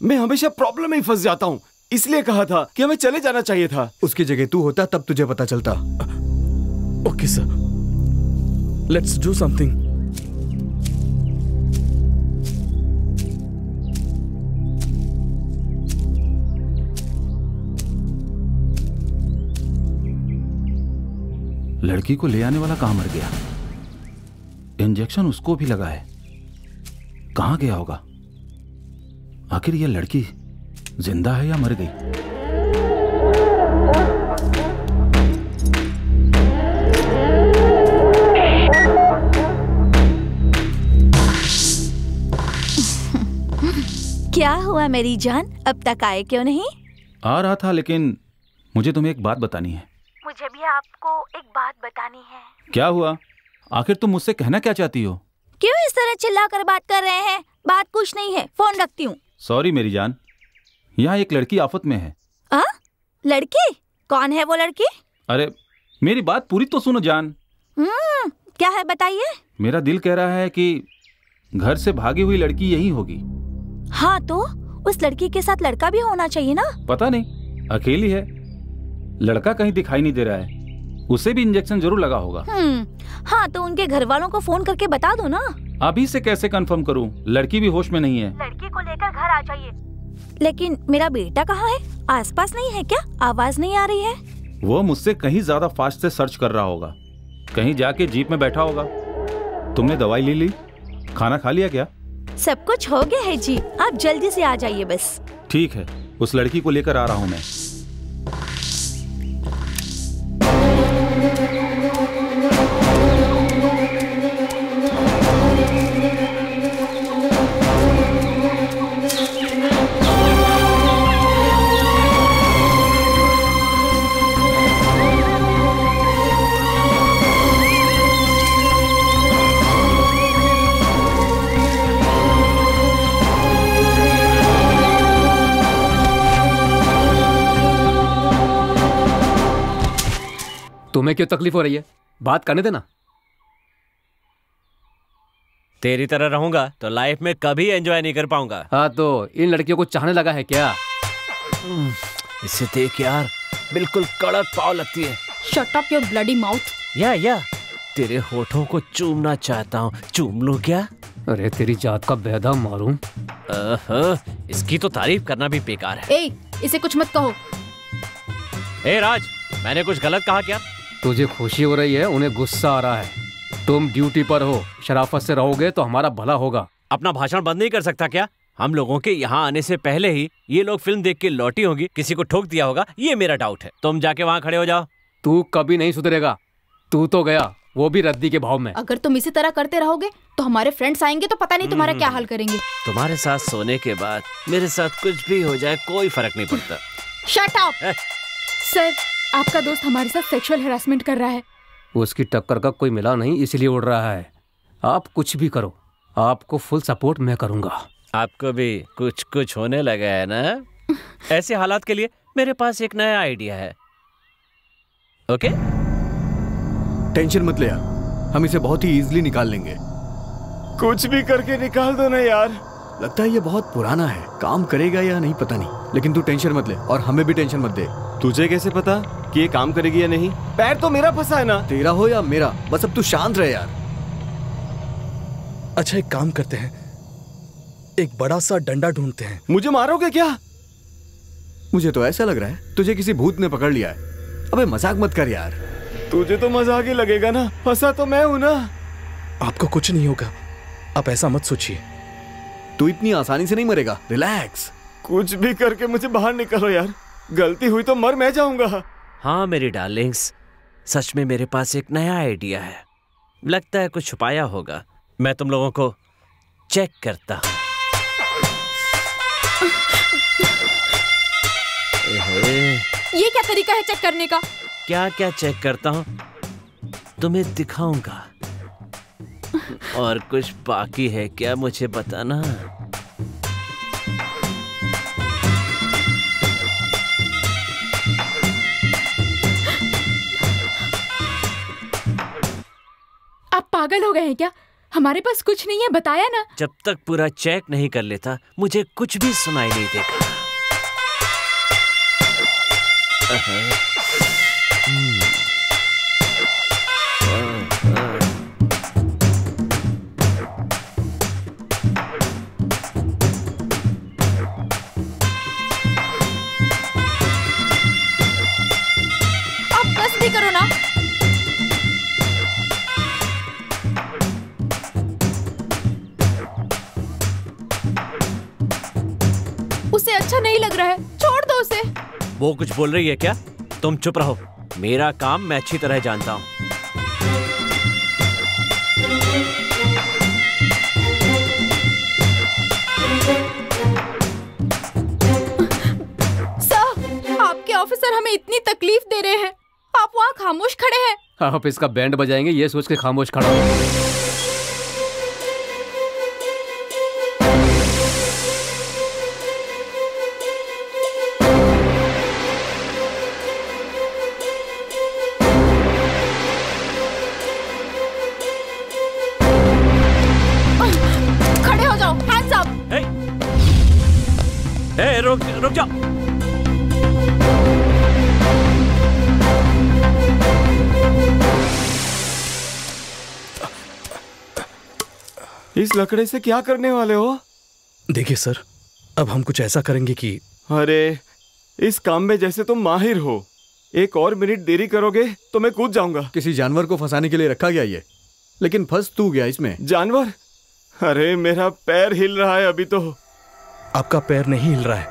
[SPEAKER 5] मैं हमेशा प्रॉब्लम में ही फंस जाता हूँ। इसलिए कहा था कि हमें चले जाना चाहिए था।
[SPEAKER 4] उसकी जगह तू होता तब तुझे पता चलता।
[SPEAKER 3] Okay sir, let's do something.
[SPEAKER 8] लड़की को ले आने वाला कहाँ मर गया? इंजेक्शन उसको भी लगा है, कहाँ गया होगा? आखिर यह लड़की जिंदा है या मर गई?
[SPEAKER 7] क्या हुआ मेरी जान, अब तक आए क्यों नहीं?
[SPEAKER 8] आ रहा था, लेकिन मुझे तुम्हें एक बात बतानी है।
[SPEAKER 10] मुझे भी आपको एक बात बतानी है।
[SPEAKER 8] क्या हुआ? आखिर तुम मुझसे कहना क्या चाहती हो?
[SPEAKER 7] क्यों इस तरह चिल्ला कर बात कर रहे हैं? बात कुछ नहीं है, फोन रखती हूँ।
[SPEAKER 8] सॉरी मेरी जान, यहाँ एक लड़की आफत में है।
[SPEAKER 7] लड़की? कौन है वो लड़की?
[SPEAKER 8] अरे मेरी बात पूरी तो सुनो जान।
[SPEAKER 7] क्या है बताइए।
[SPEAKER 8] मेरा दिल कह रहा है कि घर से भागी हुई लड़की यही होगी।
[SPEAKER 7] हाँ तो उस लड़की के साथ लड़का भी होना चाहिए ना?
[SPEAKER 8] पता नहीं, अकेली है, लड़का कहीं दिखाई नहीं दे रहा है। उसे भी इंजेक्शन जरूर लगा होगा।
[SPEAKER 7] हाँ तो उनके घर वालों को फोन करके बता दो ना।
[SPEAKER 8] अभी से कैसे कंफर्म करूं? लड़की भी होश में नहीं है।
[SPEAKER 10] लड़की को लेकर घर आ जाइए।
[SPEAKER 7] लेकिन मेरा बेटा कहाँ है? आसपास नहीं है क्या? आवाज नहीं आ रही है।
[SPEAKER 8] वो मुझसे कहीं ज्यादा फास्ट से सर्च कर रहा होगा, कहीं जाके जीप में बैठा होगा। तुमने दवाई ले ली? खाना खा लिया क्या?
[SPEAKER 7] सब कुछ हो गया है जी, आप जल्दी से आ जाइए बस।
[SPEAKER 8] ठीक है, उस लड़की को लेकर आ रहा हूं मैं।
[SPEAKER 9] तुम्हें क्यों तकलीफ हो रही है? बात करने देना।
[SPEAKER 6] तेरी तरह रहूंगा तो लाइफ में कभी एंजॉय नहीं कर पाऊंगा।
[SPEAKER 9] हाँ तो इन लड़कियों को चाहने लगा है क्या?
[SPEAKER 6] इसे देख यार, बिल्कुल कड़क पाव लगती है।
[SPEAKER 2] Shut up your bloody mouth.
[SPEAKER 6] या तेरे होठों को चूमना चाहता हूँ, चूम लूं क्या?
[SPEAKER 9] अरे तेरी जात का बेदा मारूं।
[SPEAKER 6] इसकी तो तारीफ करना भी बेकार है।
[SPEAKER 2] ए, इसे कुछ मत कहो।
[SPEAKER 6] ए राज, मैंने कुछ गलत कहा क्या?
[SPEAKER 9] तुझे खुशी हो रही है, उन्हें गुस्सा आ रहा है। तुम ड्यूटी पर हो, शराफत से रहोगे तो हमारा भला होगा।
[SPEAKER 6] अपना भाषण बंद नहीं कर सकता क्या? हम लोगों के यहाँ आने से पहले ही ये लोग फिल्म देख के लौटी होगी, किसी को ठोक दिया होगा, ये मेरा डाउट है। तुम जाके वहाँ खड़े हो जाओ।
[SPEAKER 9] तू कभी नहीं सुधरेगा। तू तो गया, वो भी रद्दी के भाव में।
[SPEAKER 2] अगर तुम इसी तरह करते रहोगे तो हमारे फ्रेंड्स आएंगे तो पता नहीं तुम्हारा क्या हाल करेंगे।
[SPEAKER 6] तुम्हारे साथ सोने के बाद मेरे साथ कुछ भी हो जाए कोई फर्क नहीं पड़ता।
[SPEAKER 2] Shut up. सर, आपका दोस्त हमारे साथ सेक्सुअल हैरेसमेंट कर रहा है।
[SPEAKER 9] उसकी टक्कर का कोई मिला नहीं, इसलिए उड़ रहा है। आप कुछ भी करो, आपको फुल सपोर्ट मैं करूंगा।
[SPEAKER 6] आपको भी कुछ कुछ होने लगा है ना? ऐसे हालात के लिए मेरे पास एक नया आइडिया है। ओके?
[SPEAKER 4] टेंशन मत ले यार, हम इसे बहुत ही इजीली निकाल लेंगे।
[SPEAKER 5] कुछ भी करके निकाल दो ना यार।
[SPEAKER 4] लगता है ये बहुत पुराना है, काम करेगा या नहीं पता नहीं, लेकिन तू टेंशन मत ले और हमें भी टेंशन मत दे।
[SPEAKER 5] तुझे कैसे पता कि ये काम करेगी या नहीं? पैर तो मेरा फंसा है ना।
[SPEAKER 4] तेरा हो या मेरा, बस अब तू शांत रहे यार।
[SPEAKER 3] अच्छा एक काम करते हैं, एक बड़ा सा डंडा ढूंढते हैं।
[SPEAKER 5] मुझे मारोगे क्या?
[SPEAKER 4] मुझे तो ऐसा लग रहा है तुझे किसी भूत ने पकड़ लिया है। अबे मजाक मत कर यार।
[SPEAKER 5] तुझे तो मजाक ही लगेगा ना, फंसा तो मैं हूं ना।
[SPEAKER 3] आपको कुछ नहीं होगा, आप ऐसा मत सोचिए।
[SPEAKER 4] तू इतनी आसानी से नहीं मरेगा, रिलैक्स।
[SPEAKER 5] कुछ भी करके मुझे बाहर निकालो यार, गलती हुई तो मर मैं जाऊंगा।
[SPEAKER 6] हाँ मेरी डार्लिंग्स, सच में मेरे पास एक नया आइडिया है। लगता है कुछ छुपाया होगा। मैं तुम लोगों को चेक करता हूँ।
[SPEAKER 2] ये क्या तरीका है चेक करने का?
[SPEAKER 6] क्या क्या चेक करता हूँ तुम्हें दिखाऊंगा। और कुछ बाकी है क्या मुझे बताना?
[SPEAKER 2] आप पागल हो गए हैं क्या? हमारे पास कुछ नहीं है, बताया ना।
[SPEAKER 6] जब तक पूरा चेक नहीं कर लेता मुझे कुछ भी सुनाई नहीं देगा।
[SPEAKER 2] आप बस भी करो ना। उसे अच्छा नहीं लग रहा है, छोड़ दो उसे।
[SPEAKER 6] वो कुछ बोल रही है क्या? तुम चुप रहो, मेरा काम मैं अच्छी तरह जानता हूँ।
[SPEAKER 2] सर, आपके ऑफिसर हमें इतनी तकलीफ दे रहे हैं, आप वहाँ खामोश खड़े हैं।
[SPEAKER 9] आप इसका बैंड बजाएंगे ये सोच के खामोश खड़ा हो।
[SPEAKER 6] रुक जाओ।
[SPEAKER 5] इस लकड़े से क्या करने वाले हो?
[SPEAKER 3] देखिए सर, अब हम कुछ ऐसा करेंगे कि
[SPEAKER 5] अरे इस काम में जैसे तुम माहिर हो। एक और मिनट देरी करोगे तो मैं कूद जाऊंगा।
[SPEAKER 4] किसी जानवर को फंसाने के लिए रखा गया ये, लेकिन फंस तू गया इसमें।
[SPEAKER 5] जानवर? अरे मेरा पैर हिल रहा है अभी तो।
[SPEAKER 3] आपका पैर नहीं हिल रहा है,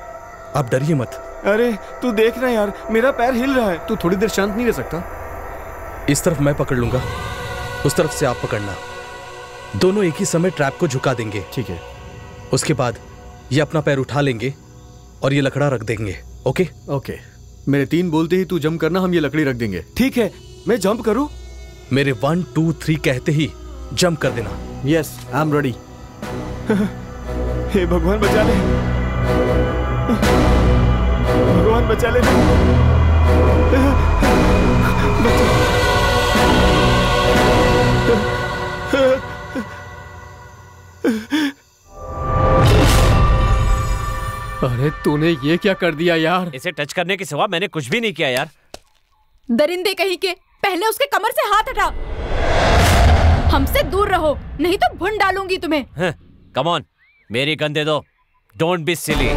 [SPEAKER 3] आप डरिए मत।
[SPEAKER 5] अरे तू देख रहा है यार, मेरा पैर हिल रहा है।
[SPEAKER 4] तू थोड़ी देर शांत नहीं रह सकता?
[SPEAKER 3] इस तरफ मैं पकड़ लूंगा, उस तरफ से आप पकड़ना। दोनों एक ही समय ट्रैप को झुका देंगे।
[SPEAKER 4] ठीक है।
[SPEAKER 3] उसके बाद ये अपना पैर उठा लेंगे और ये लकड़ा रख देंगे। Okay
[SPEAKER 4] okay. मेरे 3 बोलते ही तू जंप करना, हम ये लकड़ी रख देंगे।
[SPEAKER 5] ठीक है, मैं जंप करूं?
[SPEAKER 3] मेरे 1 2 3 कहते ही जंप कर देना।
[SPEAKER 4] Yes, I am ready.
[SPEAKER 5] हे भगवान बचा ले, भगवान बचा ले।
[SPEAKER 9] अरे तूने ये क्या कर दिया यार?
[SPEAKER 6] इसे टच करने के सिवा मैंने कुछ भी नहीं किया यार।
[SPEAKER 2] दरिंदे कहीं के, पहले उसके कमर से हाथ हटा। हमसे दूर रहो, नहीं तो भून डालूंगी तुम्हें।
[SPEAKER 6] कम ऑन, मेरी गन दे दो। Don't be silly.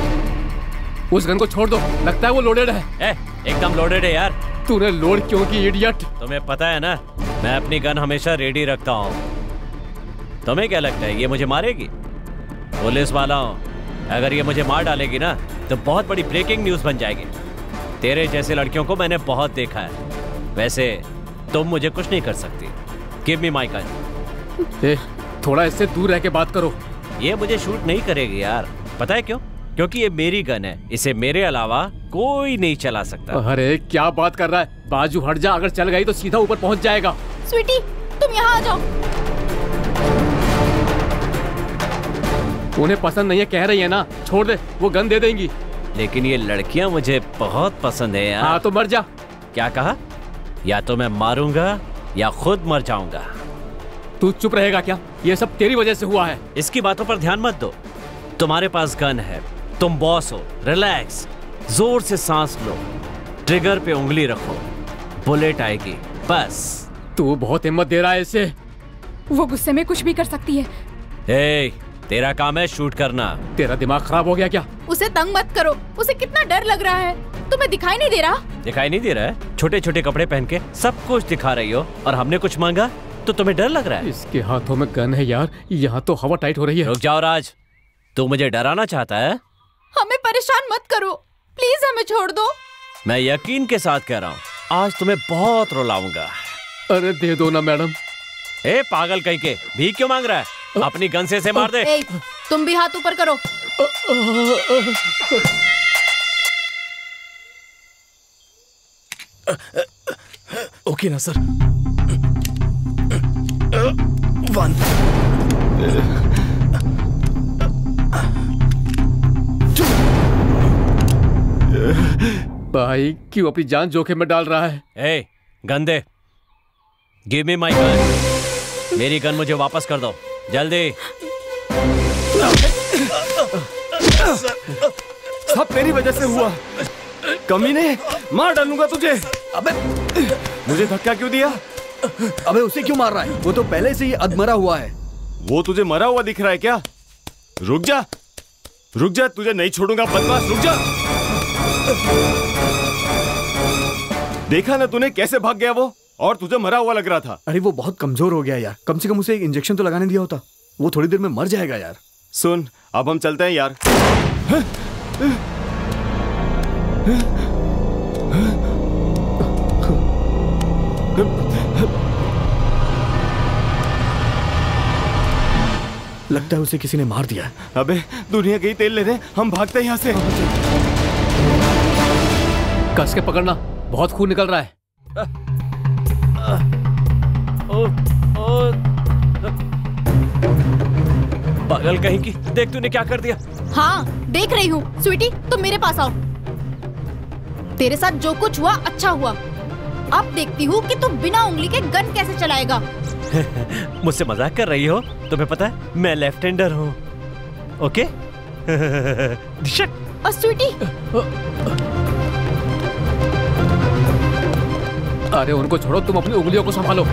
[SPEAKER 9] उस गन को छोड़ दो, लगता है वो लोडेड है।
[SPEAKER 6] एकदम लोडेड है यार।
[SPEAKER 9] तूने लोड क्यों की इडियट?
[SPEAKER 6] तुम्हें पता है ना, मैं अपनी गन हमेशा रेडी रखता हूँ। तुम्हें क्या लगता है ये मुझे मारेगी? पुलिस वाला हूँ, अगर ये मुझे मार डालेगी ना तो बहुत बड़ी ब्रेकिंग न्यूज बन जाएगी। तेरे जैसे लड़कियों को मैंने बहुत देखा है। वैसे तुम मुझे कुछ नहीं कर सकती। Give me my gun.
[SPEAKER 9] थोड़ा इससे दूर रह के बात करो।
[SPEAKER 6] ये मुझे शूट नहीं करेगी यार, पता है क्यों? क्योंकि ये मेरी गन है, इसे मेरे अलावा कोई नहीं चला सकता।
[SPEAKER 9] अरे क्या बात कर रहा है? बाजू हट जा, अगर चल गई तो सीधा ऊपर पहुंच जाएगा।
[SPEAKER 2] स्वीटी, तुम यहाँ आ जाओ।
[SPEAKER 9] उन्हें पसंद नहीं है कह रही है ना, छोड़ दे, वो गन दे देंगी।
[SPEAKER 6] लेकिन ये लड़कियां मुझे बहुत पसंद है यार।
[SPEAKER 9] हाँ तो मर जा।
[SPEAKER 6] क्या कहा? या तो मैं मारूंगा या खुद मर जाऊंगा।
[SPEAKER 9] तू चुप रहेगा क्या? ये सब तेरी वजह से हुआ है।
[SPEAKER 6] इसकी बातों पर ध्यान मत दो। तुम्हारे पास गन है, तुम बॉस हो। रिलैक्स, जोर से सांस लो, ट्रिगर पे उंगली रखो, बुलेट आएगी बस।
[SPEAKER 9] तू बहुत हिम्मत दे रहा है इसे।
[SPEAKER 2] वो गुस्से में कुछ भी कर सकती है।
[SPEAKER 6] तेरा काम है शूट करना।
[SPEAKER 9] तेरा दिमाग खराब हो गया क्या?
[SPEAKER 2] उसे तंग मत करो, उसे कितना डर लग रहा है। तुम्हें दिखाई नहीं दे रहा?
[SPEAKER 6] दिखाई नहीं दे रहा है? छोटे छोटे कपड़े पहन के सब कुछ दिखा रही हो और हमने कुछ मांगा तो तुम्हें डर लग रहा है?
[SPEAKER 9] इसके हाथों में गन है यार, यहाँ तो हवा टाइट हो रही है।
[SPEAKER 6] रुक जाओ राज, तू मुझे डराना चाहता है?
[SPEAKER 2] हमें परेशान मत करो, प्लीज हमें छोड़ दो।
[SPEAKER 6] मैं यकीन के साथ कह रहा हूँ, आज तुम्हें बहुत रुलाऊंगा।
[SPEAKER 9] अरे दे दो ना मैडम।
[SPEAKER 6] पागल कहीं के, भीख क्यों मांग रहा है? अपनी गन से मार दे।
[SPEAKER 2] तुम भी हाथ ऊपर करो।
[SPEAKER 3] ओके ना सर। 1
[SPEAKER 9] भाई क्यों अपनी जान जोखिम में डाल रहा है?
[SPEAKER 6] Gun they. Give me my gun. मेरी गन मुझे वापस कर दो जल्दी।
[SPEAKER 5] सब तेरी वजह से हुआ। कमीने, मार डालूंगा तुझे।
[SPEAKER 4] अबे
[SPEAKER 5] मुझे धक्का क्यों दिया?
[SPEAKER 4] अबे उसे क्यों मार रहा है? वो तो पहले से ही अधमरा हुआ है।
[SPEAKER 5] वो तुझे मरा हुआ दिख रहा है क्या? रुक जा, रुक जा, तुझे नहीं छोड़ूंगा बदमाश, रुक जा। देखा ना तूने कैसे भाग गया वो, और तुझे मरा हुआ लग रहा था।
[SPEAKER 4] अरे वो बहुत कमजोर हो गया यार, कम से कम उसे एक इंजेक्शन तो लगाने दिया होता। वो थोड़ी देर में मर जाएगा यार।
[SPEAKER 5] सुन, अब हम चलते हैं यार।
[SPEAKER 4] लगता है उसे किसी ने मार दिया।
[SPEAKER 5] अबे दुनिया के ही तेल ले रहे, हम भागते हैं यहाँ से।
[SPEAKER 9] कस के पकड़ना, बहुत खून निकल रहा है।
[SPEAKER 6] पागल कहीं की, देख तूने क्या कर दिया।
[SPEAKER 2] हाँ देख रही हूँ। स्वीटी तुम मेरे पास आओ। तेरे साथ जो कुछ हुआ अच्छा हुआ। अब देखती हूँ कि तुम बिना उंगली के गन कैसे चलाएगा।
[SPEAKER 6] मुझसे मजाक कर रही हो? तुम्हें पता है मैं लेफ्ट हैंडर हूँ। ओके?
[SPEAKER 2] और स्वीटी,
[SPEAKER 9] अरे उनको छोड़ो, तुम अपनी उंगलियों को संभालो।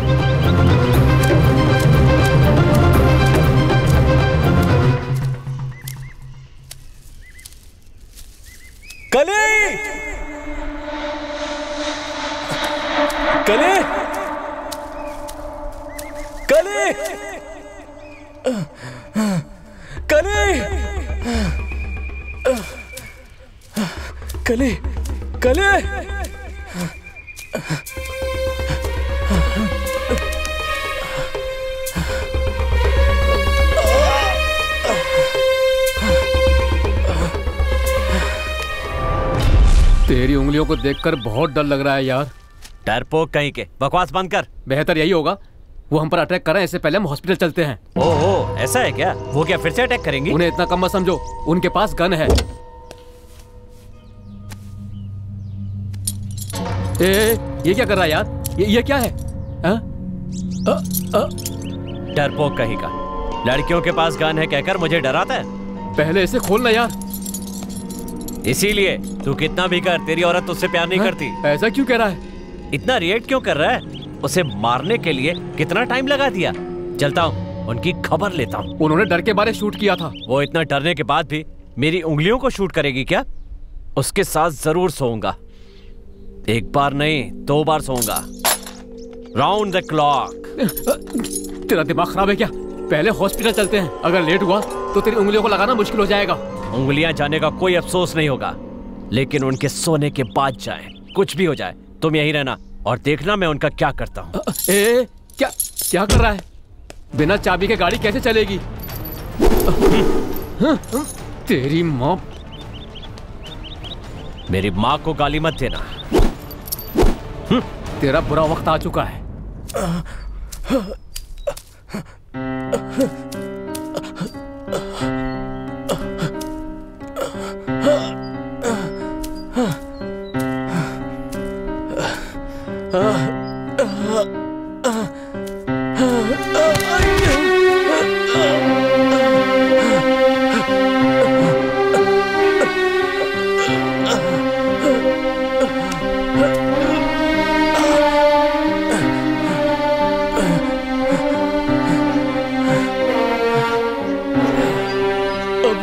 [SPEAKER 6] कली!
[SPEAKER 3] कली, कली, कली, कली, कली।
[SPEAKER 9] तेरी उंगलियों को देखकर बहुत डर लग रहा है यार।
[SPEAKER 6] डरपोक कहीं के, बकवास बंद कर।
[SPEAKER 9] बेहतर यही होगा, वो हम पर अटैक कर रहे हैं, इससे पहले हम हॉस्पिटल चलते हैं।
[SPEAKER 6] ओहो, ऐसा है क्या? वो क्या फिर से अटैक करेंगी?
[SPEAKER 9] उन्हें इतना कम मत समझो, उनके पास गन है। ये क्या कर रहा है यार? ये क्या है?
[SPEAKER 6] डरपोक कहीं का, लड़कियों के पास गन है कहकर मुझे डराता है।
[SPEAKER 9] पहले इसे खोलना यार।
[SPEAKER 6] इसीलिए तू कितना भी कर, तेरी औरत तुझसे प्यार नहीं करती।
[SPEAKER 9] ऐसा क्यों कह रहा है?
[SPEAKER 6] इतना रिएक्ट क्यों कर रहा है? उसे मारने के लिए कितना टाइम लगा दिया। चलता हूँ, उनकी खबर लेता हूँ।
[SPEAKER 9] उन्होंने डर के मारे शूट किया था।
[SPEAKER 6] वो इतना डरने के बाद भी मेरी उंगलियों को शूट करेगी क्या? उसके साथ जरूर सोऊंगा, एक बार नहीं 2 बार सोऊंगा, राउंड द क्लॉक।
[SPEAKER 9] तेरा दिमाग खराब है क्या? पहले हॉस्पिटल चलते हैं, अगर लेट हुआ तो तेरी उंगलियों को लगाना मुश्किल हो जाएगा।
[SPEAKER 6] उंगलियां जाने का कोई अफसोस नहीं होगा, लेकिन उनके सोने के बाद जाए, कुछ भी हो जाए, तुम यहीं रहना और देखना मैं उनका क्या करता हूँ।
[SPEAKER 9] क्या क्या कर रहा है? बिना चाबी के गाड़ी कैसे चलेगी? तेरी माँ।
[SPEAKER 6] मेरी माँ को गाली मत देना।
[SPEAKER 9] तेरा बुरा वक्त आ चुका है।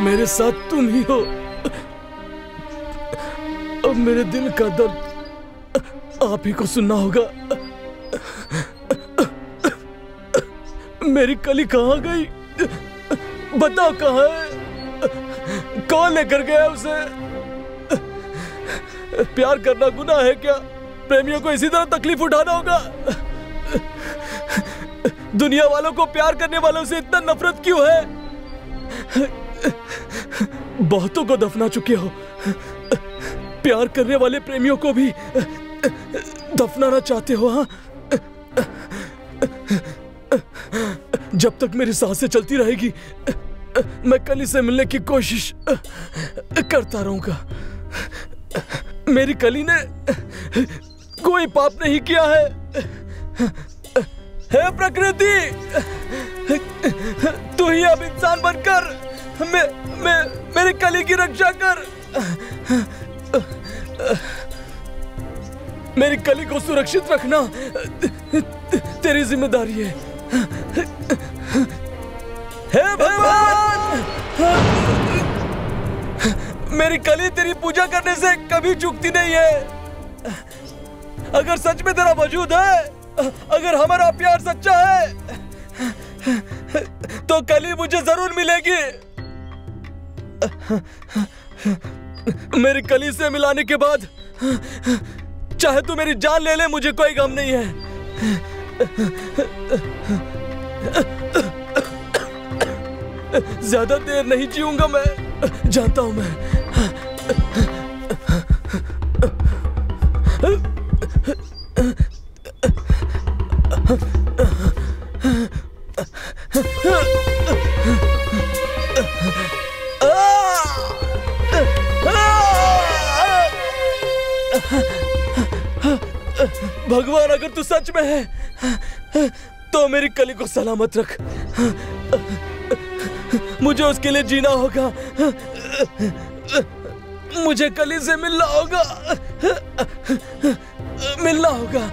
[SPEAKER 3] मेरे साथ तुम ही हो। अब मेरे दिल का दर्द आप ही को सुनना होगा। मेरी कली कहाँ गई? बताओ कहाँ है? कौन लेकर गया उसे? प्यार करना गुनाह है क्या? प्रेमियों को इसी तरह तकलीफ उठाना होगा? दुनिया वालों को प्यार करने वालों से इतना नफरत क्यों है? बहुतों को दफना चुके हो, प्यार करने वाले प्रेमियों को भी दफनाना चाहते हो। हाँ, जब तक मेरी सांसें चलती रहेगी मैं कली से मिलने की कोशिश करता रहूंगा। मेरी कली ने कोई पाप नहीं किया है। हे प्रकृति, तू ही अब इंसान बनकर मेरी कली की रक्षा कर। मेरी कली को सुरक्षित रखना तेरी जिम्मेदारी है। हे भगवान, मेरी कली तेरी पूजा करने से कभी चूकती नहीं है। अगर सच में तेरा वजूद है, अगर हमारा प्यार सच्चा है, तो कली मुझे जरूर मिलेगी। मेरी कली से मिलाने के बाद चाहे तू मेरी जान ले ले, मुझे कोई गम नहीं है। ज्यादा देर नहीं जीऊंगा मैं, जानता हूं मैं। भगवान, अगर तू सच में है तो मेरी कली को सलामत रख। मुझे उसके लिए जीना होगा, मुझे कली से मिलना होगा, मिलना होगा।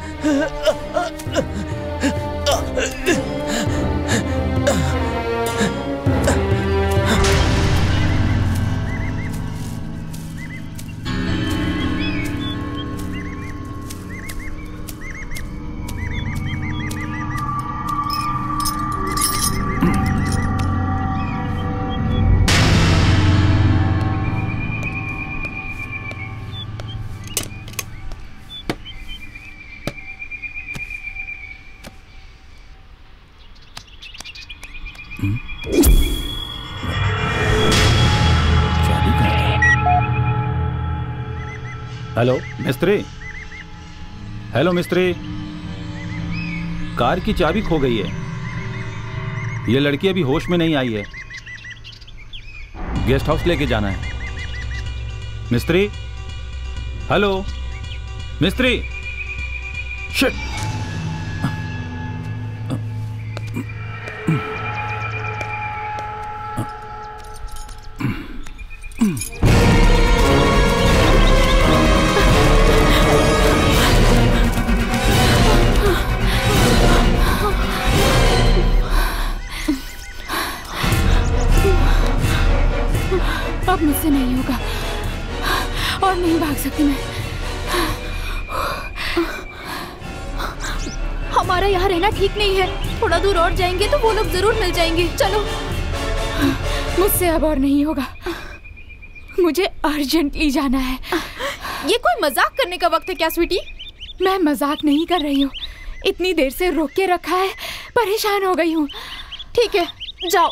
[SPEAKER 8] चाबी कहाँ है? हेलो मिस्त्री, हेलो मिस्त्री, कार की चाबी खो गई है। ये लड़की अभी होश में नहीं आई है, गेस्ट हाउस लेके जाना है। मिस्त्री, हेलो मिस्त्री। शिट।
[SPEAKER 2] अब मुझसे नहीं होगा और नहीं भाग सकती मैं। हमारा यहाँ रहना ठीक नहीं है, थोड़ा दूर और जाएंगे तो वो लोग जरूर मिल जाएंगे। चलो। मुझसे अब और नहीं होगा, मुझे अर्जेंटली जाना है।
[SPEAKER 7] ये कोई मजाक करने का वक्त है क्या स्वीटी?
[SPEAKER 2] मैं मजाक नहीं कर रही हूँ, इतनी देर से रोक के रखा है, परेशान हो गई हूँ।
[SPEAKER 7] ठीक है, जाओ।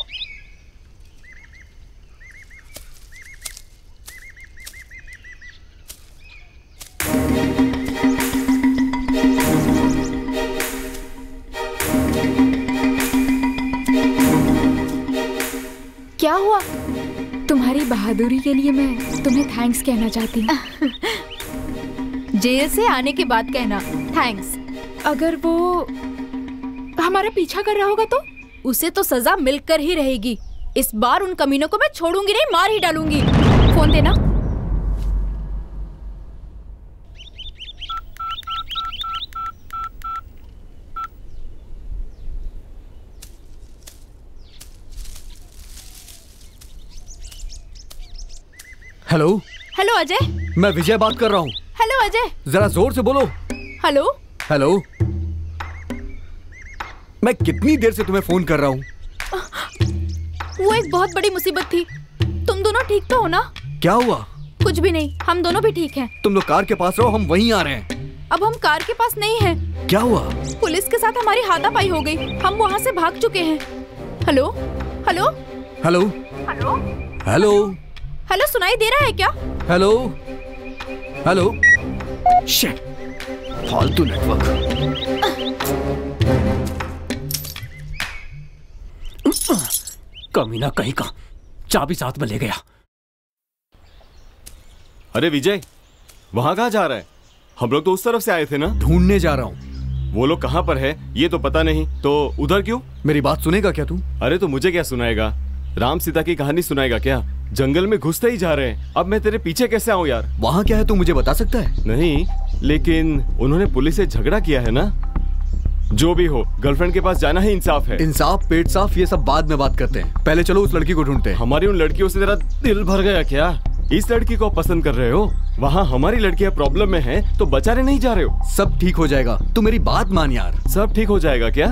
[SPEAKER 2] क्या हुआ? तुम्हारी बहादुरी के लिए मैं तुम्हें थैंक्स कहना चाहती हूँ।
[SPEAKER 7] जेल से आने के बाद कहना थैंक्स।
[SPEAKER 2] अगर वो हमारा पीछा कर रहा होगा तो?
[SPEAKER 7] उसे तो सजा मिलकर ही रहेगी। इस बार उन कमीनों को मैं छोड़ूंगी नहीं, मार ही डालूंगी। फोन देना।
[SPEAKER 4] हेलो।
[SPEAKER 7] हेलो अजय।
[SPEAKER 4] मैं विजय बात कर रहा हूँ।
[SPEAKER 7] हेलो अजय।
[SPEAKER 4] जरा जोर से बोलो।
[SPEAKER 7] हेलो।
[SPEAKER 4] हेलो। मैं कितनी देर से तुम्हें फोन कर रहा हूँ।
[SPEAKER 7] वो एक बहुत बड़ी मुसीबत थी। तुम दोनों ठीक तो हो ना?
[SPEAKER 4] क्या हुआ?
[SPEAKER 7] कुछ भी नहीं, हम दोनों भी ठीक हैं।
[SPEAKER 4] तुम लोग कार के पास रहो, हम वहीं आ रहे हैं।
[SPEAKER 7] अब हम कार के पास नहीं हैं।
[SPEAKER 4] क्या हुआ?
[SPEAKER 7] पुलिस के साथ हमारी हाथापाई हो गई, हम वहाँ से भाग चुके हैं। Hello. Hello.
[SPEAKER 4] Hello.
[SPEAKER 7] Hello.
[SPEAKER 4] Hello.
[SPEAKER 7] Hello, सुनाई दे रहा है क्या?
[SPEAKER 4] हेलो। हेलो। शिट, फालतू नेटवर्क।
[SPEAKER 9] कमीना कहीं का, चाबी साथ में ले गया।
[SPEAKER 5] अरे विजय, वहां कहाँ जा रहा है? हम लोग तो उस तरफ से आए थे ना।
[SPEAKER 4] ढूंढने जा रहा हूँ।
[SPEAKER 5] वो लोग कहाँ पर है ये तो पता नहीं, तो उधर क्यों?
[SPEAKER 4] मेरी बात सुनेगा क्या तू?
[SPEAKER 5] अरे तो मुझे क्या सुनाएगा? राम सीता की कहानी सुनाएगा क्या? जंगल में घुसते ही जा रहे हैं, अब मैं तेरे पीछे कैसे आऊं यार?
[SPEAKER 4] वहाँ क्या है तू मुझे बता सकता है?
[SPEAKER 5] नहीं, लेकिन उन्होंने पुलिस से झगड़ा किया है ना। जो भी हो, गर्लफ्रेंड के पास जाना ही इंसाफ है।
[SPEAKER 4] इंसाफ पेट साफ ये सब बाद में बात करते हैं, पहले चलो उस लड़की को ढूंढते हैं।
[SPEAKER 5] हमारी उन लड़कियों से तेरा दिल भर गया क्या? इस लड़की को पसंद कर रहे हो? वहाँ हमारी लड़कियां प्रॉब्लम में हैं, तो बचाने नहीं जा रहे हो?
[SPEAKER 4] सब ठीक हो जाएगा, तू मेरी बात मान यार।
[SPEAKER 5] सब ठीक हो जाएगा क्या?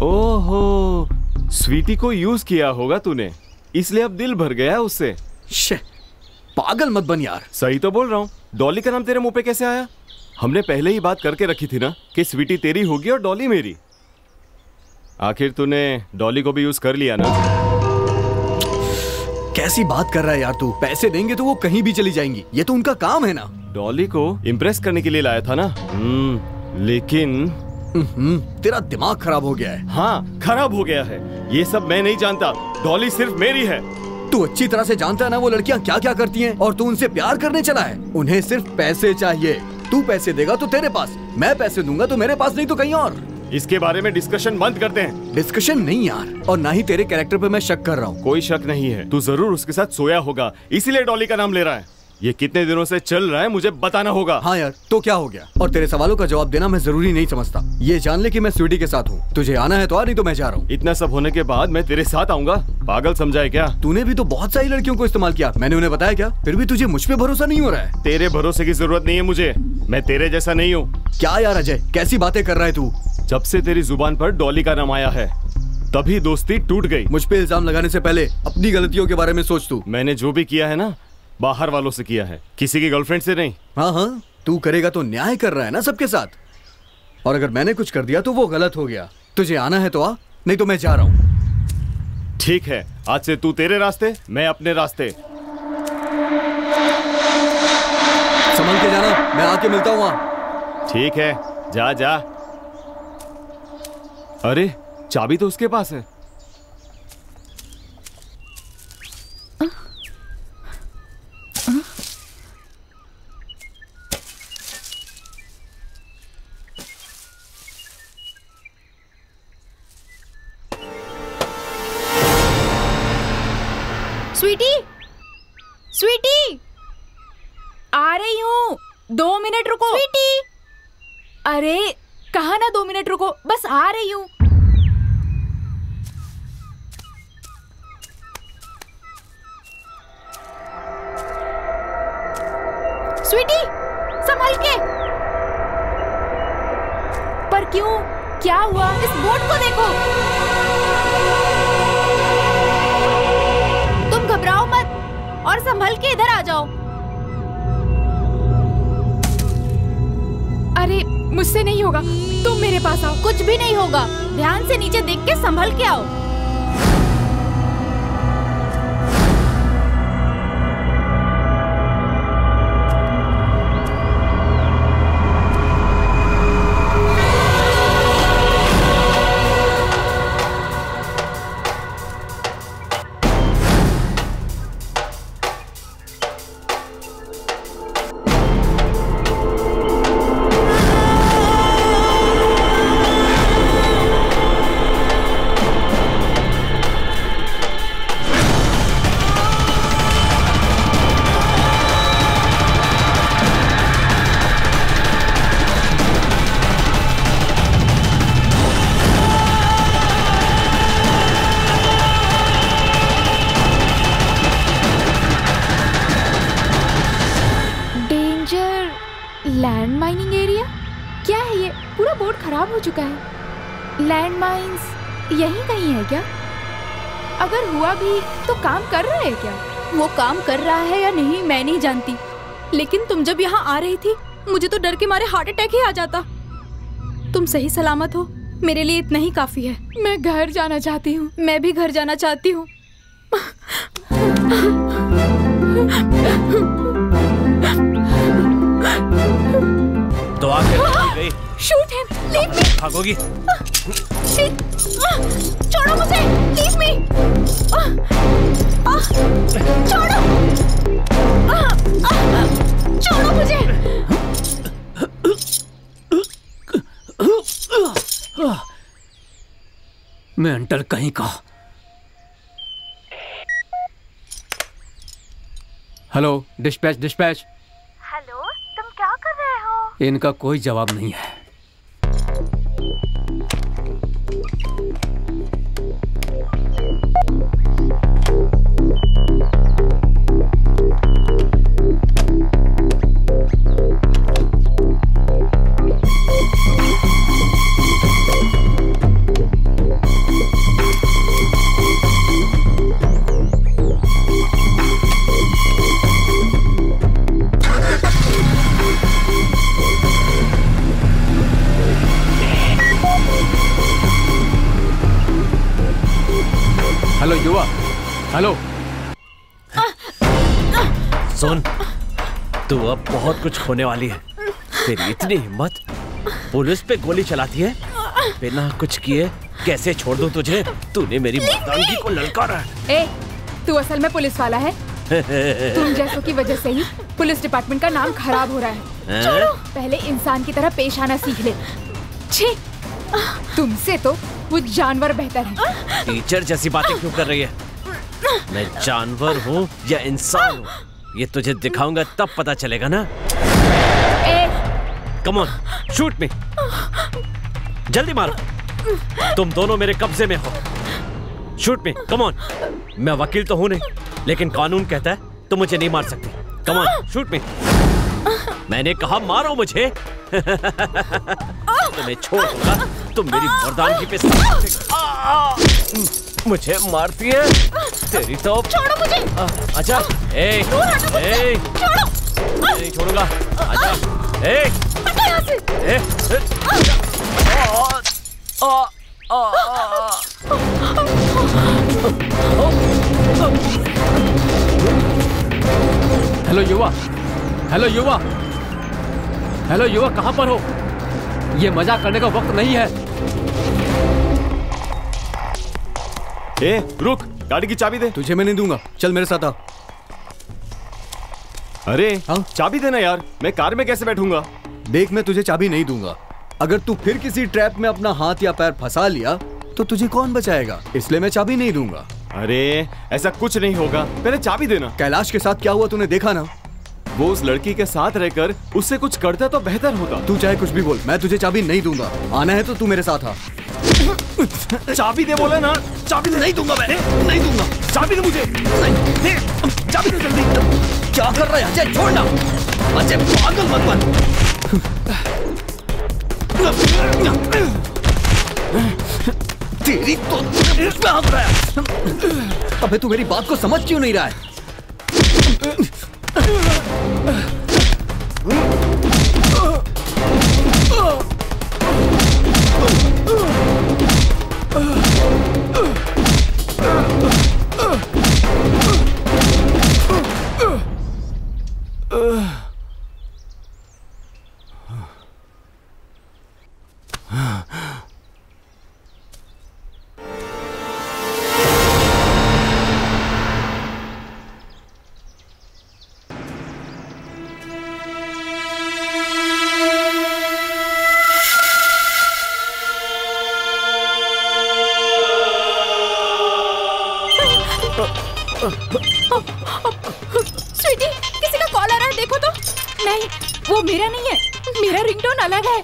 [SPEAKER 5] ओहो, स्वीटी को यूज किया होगा तूने, इसलिए अब दिल भर गया उससे।
[SPEAKER 4] पागल मत बन यार।
[SPEAKER 5] सही तो बोल रहा हूँ। डॉली का नाम तेरे मुंह पे कैसे आया? हमने पहले ही बात करके रखी थी ना कि स्वीटी तेरी होगी और डॉली मेरी। आखिर तूने डॉली को भी यूज कर लिया ना।
[SPEAKER 4] कैसी बात कर रहा है यार तू? पैसे देंगे तो वो कहीं भी चली जाएंगी, ये तो उनका काम है ना।
[SPEAKER 5] डॉली को इम्प्रेस करने के लिए लाया था ना। लेकिन
[SPEAKER 4] तेरा दिमाग खराब हो गया है।
[SPEAKER 5] हाँ, खराब हो गया है। ये सब मैं नहीं जानता, डॉली सिर्फ मेरी है।
[SPEAKER 4] तू अच्छी तरह से जानता है ना वो लड़कियां क्या क्या करती हैं, और तू उनसे प्यार करने चला है। उन्हें सिर्फ पैसे चाहिए। तू पैसे देगा तो तेरे पास, मैं पैसे दूंगा तो मेरे पास, नहीं तो कहीं और।
[SPEAKER 5] इसके बारे में डिस्कशन बंद करते हैं।
[SPEAKER 4] डिस्कशन नहीं यार, और ना ही तेरे कैरेक्टर पे मैं शक कर रहा हूँ।
[SPEAKER 5] कोई शक नहीं है, तू जरूर उसके साथ सोया होगा, इसीलिए डॉली का नाम ले रहा है। ये कितने दिनों से चल रहा है मुझे बताना होगा।
[SPEAKER 4] हाँ यार, तो क्या हो गया? और तेरे सवालों का जवाब देना मैं जरूरी नहीं समझता। ये जान ले कि मैं स्वीटी के साथ हूँ। तुझे आना है तो आ, नहीं तो मैं जा रहा हूँ।
[SPEAKER 5] इतना सब होने के बाद मैं तेरे साथ आऊंगा? पागल समझा है क्या?
[SPEAKER 4] तूने भी तो बहुत सारी लड़कियों को इस्तेमाल किया, मैंने उन्हें बताया क्या? फिर भी तुझे मुझ पे भरोसा नहीं हो रहा है।
[SPEAKER 5] तेरे भरोसे की जरूरत नहीं है मुझे, मैं तेरे जैसा नहीं हूँ।
[SPEAKER 4] क्या यार अजय, कैसी बातें कर रहा है तू?
[SPEAKER 5] जब से तेरी जुबान पर डॉली का नाम आया है तभी दोस्ती टूट गई।
[SPEAKER 4] मुझ पे इल्जाम लगाने से पहले अपनी गलतियों के बारे में सोच तू।
[SPEAKER 5] मैंने जो भी किया है ना, बाहर वालों से किया है, किसी की गर्लफ्रेंड से नहीं।
[SPEAKER 4] हाँ हाँ, तू करेगा तो न्याय कर रहा है ना सबके साथ, और अगर मैंने कुछ कर दिया तो वो गलत हो गया। तुझे आना है तो आ, नहीं तो मैं जा रहा हूँ।
[SPEAKER 5] ठीक है, आज से तू तेरे रास्ते, मैं अपने रास्ते।
[SPEAKER 4] संभल के जाना, मैं आके मिलता हूँ वहां।
[SPEAKER 5] ठीक है, जा जा। अरे चाबी तो उसके पास है।
[SPEAKER 2] स्वीटी, स्वीटी, आ रही हूँ। 2 मिनट रुको। स्वीटी, अरे कहा ना 2 मिनट रुको, बस आ रही हूँ। स्वीटी, संभल के। पर क्यों? क्या हुआ? इस बोट को देखो। तुम घबराओ मत और संभल के इधर आ जाओ। अरे मुझसे नहीं होगा, तुम मेरे पास आओ। कुछ भी नहीं होगा, ध्यान से नीचे देख के संभल के आओ। Land mining area? क्या है ये? पूरा बोर्ड खराब हो चुका है। लैंड माइन्स यहीं कहीं है क्या? अगर हुआ भी तो काम कर रहा है क्या?
[SPEAKER 7] वो काम कर रहा है या नहीं मैं नहीं जानती, लेकिन तुम जब यहाँ आ रही थी मुझे तो डर के मारे हार्ट अटैक ही आ जाता। तुम सही सलामत हो, मेरे लिए इतना ही काफी है।
[SPEAKER 2] मैं घर जाना चाहती हूँ।
[SPEAKER 7] मैं भी घर जाना चाहती हूँ।
[SPEAKER 6] तो आखिर गई।
[SPEAKER 2] Shoot him, leave me.
[SPEAKER 6] भागोगी?
[SPEAKER 2] छोड़ो मुझे, लीव मी। छोड़ो, छोड़ो मुझे।
[SPEAKER 9] मेंटल कहीं का। Hello, dispatch dispatch.
[SPEAKER 10] हेलो, तुम क्या कर रहे हो?
[SPEAKER 9] इनका कोई जवाब नहीं है। हेलो युवा, हेलो।
[SPEAKER 6] सुन, तू अब बहुत कुछ होने वाली है। तेरी इतनी हिम्मत, पुलिस पे गोली चलाती है बिना कुछ किए। कैसे छोड़ दूं तुझे? तूने मेरी मर्दानगी को ललकारा है।
[SPEAKER 2] ए, तू असल में पुलिस वाला है। तुम जैसों की वजह से ही पुलिस डिपार्टमेंट का नाम खराब हो रहा है। छोड़ो, पहले इंसान की तरह पेश आना सीख ले। छी, तुमसे तो वो जानवर बेहतर है।
[SPEAKER 6] टीचर जैसी बातें क्यों कर रही है? मैं जानवर हूँ या इंसान हूँ, ये तुझे दिखाऊंगा तब पता चलेगा ना। कम ऑन, शूट मी, जल्दी मारो। तुम दोनों मेरे कब्जे में हो। Shoot me, come on. मैं वकील तो हूँ नहीं, लेकिन कानून कहता है तुम मुझे नहीं मार सकती। कम ऑन, शूट मी। मैंने कहा मारो मुझे। तुम्हें छोड़ूंगा, तुम मेरी मर्दानगी पे मुझे मारती है। तेरी तो
[SPEAKER 2] छोड़ो मुझे।
[SPEAKER 6] अच्छा, ए,
[SPEAKER 2] छोड़ो।
[SPEAKER 6] नहीं छोड़ूंगा। अच्छा, ए,
[SPEAKER 2] हटो यहाँ से।
[SPEAKER 9] हेलो युवा, हेलो युवा, हेलो युवा, कहां पर हो? ये मजाक करने का वक्त नहीं है।
[SPEAKER 5] ए, रुक, गाड़ी की चाबी दे।
[SPEAKER 4] तुझे मैं नहीं दूंगा, चल मेरे साथ आ।
[SPEAKER 5] अरे चाबी देना यार, मैं कार में कैसे बैठूंगा?
[SPEAKER 4] देख, मैं तुझे चाबी नहीं दूंगा। अगर तू फिर किसी ट्रैप में अपना हाथ या पैर फंसा लिया तो तुझे कौन बचाएगा? इसलिए मैं चाबी नहीं दूंगा।
[SPEAKER 5] अरे ऐसा कुछ नहीं होगा, पहले चाबी देना।
[SPEAKER 4] कैलाश के साथ क्या हुआ तूने देखा ना?
[SPEAKER 5] वो उस लड़की के साथ रहकर उससे कुछ करता तो बेहतर होता।
[SPEAKER 4] तू चाहे कुछ भी बोल, मैं तुझे चाबी नहीं दूंगा। आना है तो तू मेरे साथ आ।
[SPEAKER 5] चाबी दे बोला ना। चाबी नहीं दूंगा, मैं नहीं दूंगा। चाबी दे मुझे। नहीं, चाबी दे जल्दी।
[SPEAKER 4] क्या कर रहा है अजय? छोड़ना अजय, पागल मत बन। तेरी तो अबे तू मेरी बात को समझ क्यों नहीं रहा है?
[SPEAKER 2] स्वीटी, किसी का कॉल आ रहा है, देखो तो। नहीं, वो मेरा नहीं है, मेरा रिंगटोन अलग है।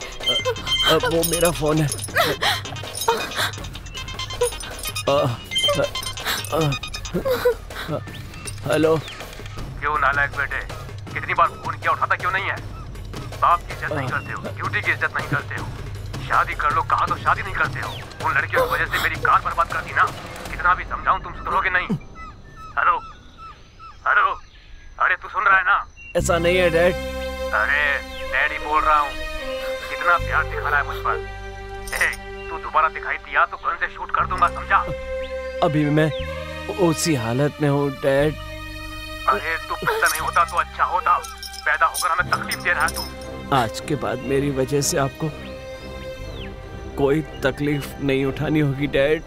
[SPEAKER 6] वो मेरा फोन है। हेलो।
[SPEAKER 11] क्यों नालायक बेटे, कितनी बार फोन किया, उठाता क्यों नहीं है? बाप की इज्जत नहीं करते हो, ड्यूटी की इज्जत नहीं करते हो। शादी कर लो कहा तो शादी नहीं करते हो। उन लड़कियों की वजह से मेरी कार बर्बाद कर दी ना। कितना भी समझाऊं तुम सुधरोगे नहीं। हेलो हेलो, अरे तू सुन रहा है ना?
[SPEAKER 6] ऐसा नहीं है डैड।
[SPEAKER 11] अरे डैडी बोल रहा हूँ। कितना प्यार दिखा रहा है मुझ पर। तू दोबारा दिखाई दिया तो गन से शूट कर दूंगा, समझा?
[SPEAKER 6] अभी मैं उसी हालत में हूँ डैड।
[SPEAKER 11] अरे तू पैदा नहीं होता तो अच्छा होता। पैदा होकर हमें तकलीफ दे रहा है तू।
[SPEAKER 6] आज के बाद मेरी वजह से आपको कोई तकलीफ नहीं उठानी होगी डैड।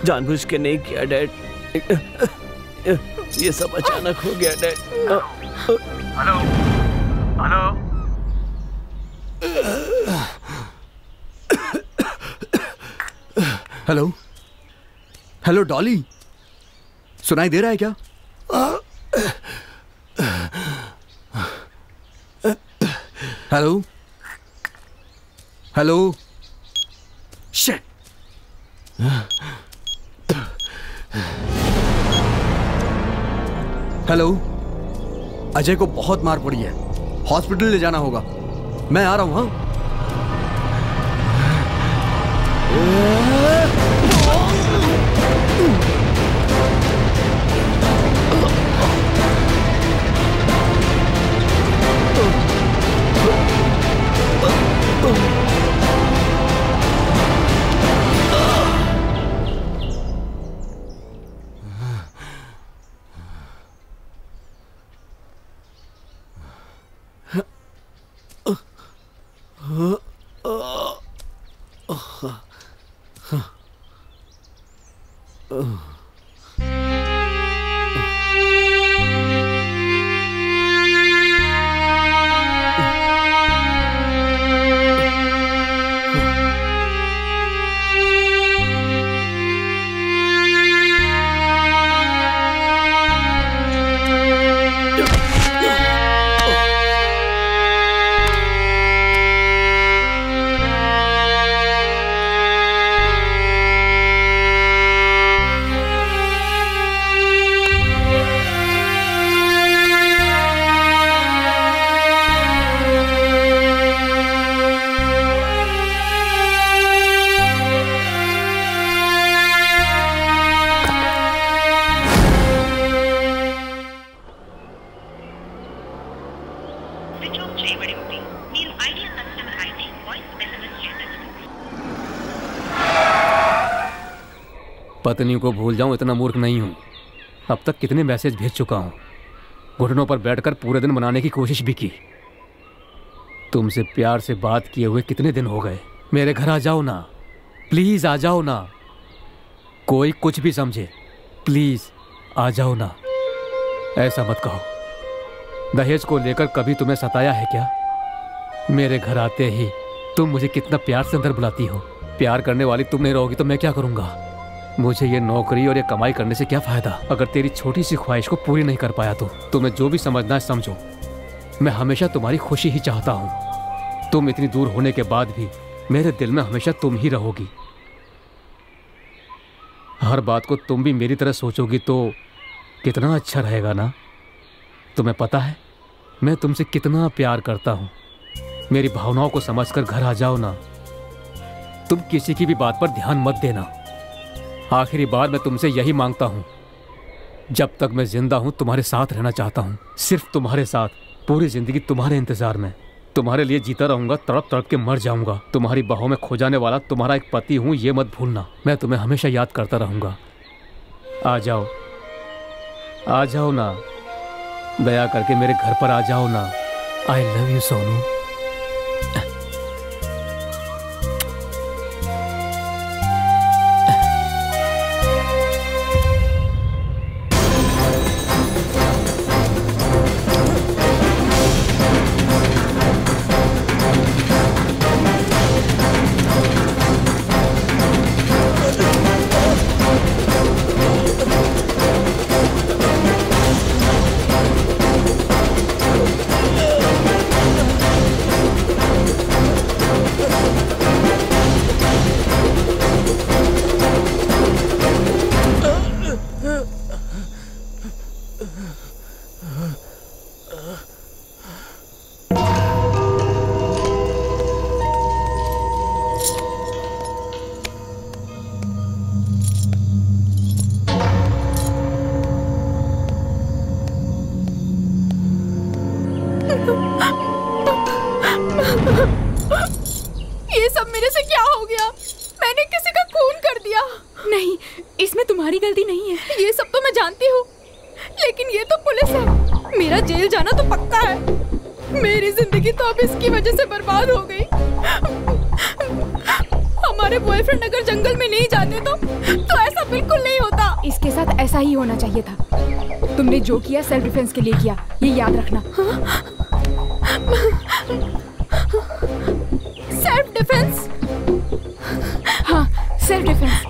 [SPEAKER 6] जानबूझ के नहीं किया डैड। ये सब अचानक हो गया dad.
[SPEAKER 11] Hello hello.
[SPEAKER 4] Hello hello Dolly, सुनाई दे रहा है क्या? Hello hello. Shit. Hello, Ajay को बहुत मार पड़ी है, हॉस्पिटल ले जाना होगा। मैं आ रहा हूं। हाँ,
[SPEAKER 9] पत्नी को भूल जाऊं इतना मूर्ख नहीं हूं। अब तक कितने मैसेज भेज चुका हूं, घुटनों पर बैठकर पूरे दिन मनाने की कोशिश भी की। तुमसे प्यार से बात किए हुए कितने दिन हो गए। मेरे घर आ जाओ ना, प्लीज आ जाओ ना। कोई कुछ भी समझे, प्लीज आ जाओ ना। ऐसा मत कहो। दहेज को लेकर कभी तुम्हें सताया है क्या? मेरे घर आते ही तुम मुझे कितना प्यार से अंदर बुलाती हो। प्यार करने वाली तुम नहीं रहोगी तो मैं क्या करूंगा? मुझे ये नौकरी और ये कमाई करने से क्या फायदा अगर तेरी छोटी सी ख्वाहिश को पूरी नहीं कर पाया तो? तुम्हें जो भी समझना है समझो। मैं हमेशा तुम्हारी खुशी ही चाहता हूं। तुम इतनी दूर होने के बाद भी मेरे दिल में हमेशा तुम ही रहोगी। हर बात को तुम भी मेरी तरह सोचोगी तो कितना अच्छा रहेगा ना। तुम्हें पता है मैं तुमसे कितना प्यार करता हूं। मेरी भावनाओं को समझकर घर आ जाओ ना। तुम किसी की भी बात पर ध्यान मत देना। आखिरी बार मैं तुमसे यही मांगता हूं। जब तक मैं जिंदा हूं तुम्हारे साथ रहना चाहता हूं, सिर्फ तुम्हारे साथ, पूरी जिंदगी तुम्हारे इंतजार में। तुम्हारे लिए जीता रहूंगा, तड़प तड़प के मर जाऊंगा। तुम्हारी बाहों में खो जाने वाला तुम्हारा एक पति हूं, ये मत भूलना। मैं तुम्हें हमेशा याद करता रहूंगा। आ जाओ, आ जाओ ना। दया करके मेरे घर पर आ जाओ ना। I love you Sonu.
[SPEAKER 2] ये सब मेरे से क्या हो गया? मैंने किसी का खून कर दिया? नहीं, इसमें तुम्हारी गलती नहीं है। ये सब तो मैं जानती हूँ, लेकिन ये तो पुलिस है। मेरा जेल जाना तो पक्का है। मेरी जिंदगी तो अब इसकी वजह से बर्बाद हो गई। हमारे बॉयफ्रेंड अगर जंगल में नहीं जाते तो ऐसा बिल्कुल नहीं होता। इसके साथ ऐसा ही होना चाहिए था। तुमने जो किया सेल्फ डिफेंस के लिए किया, ये याद रखना। Self defence? हाँ, सेल्फ डिफेंस।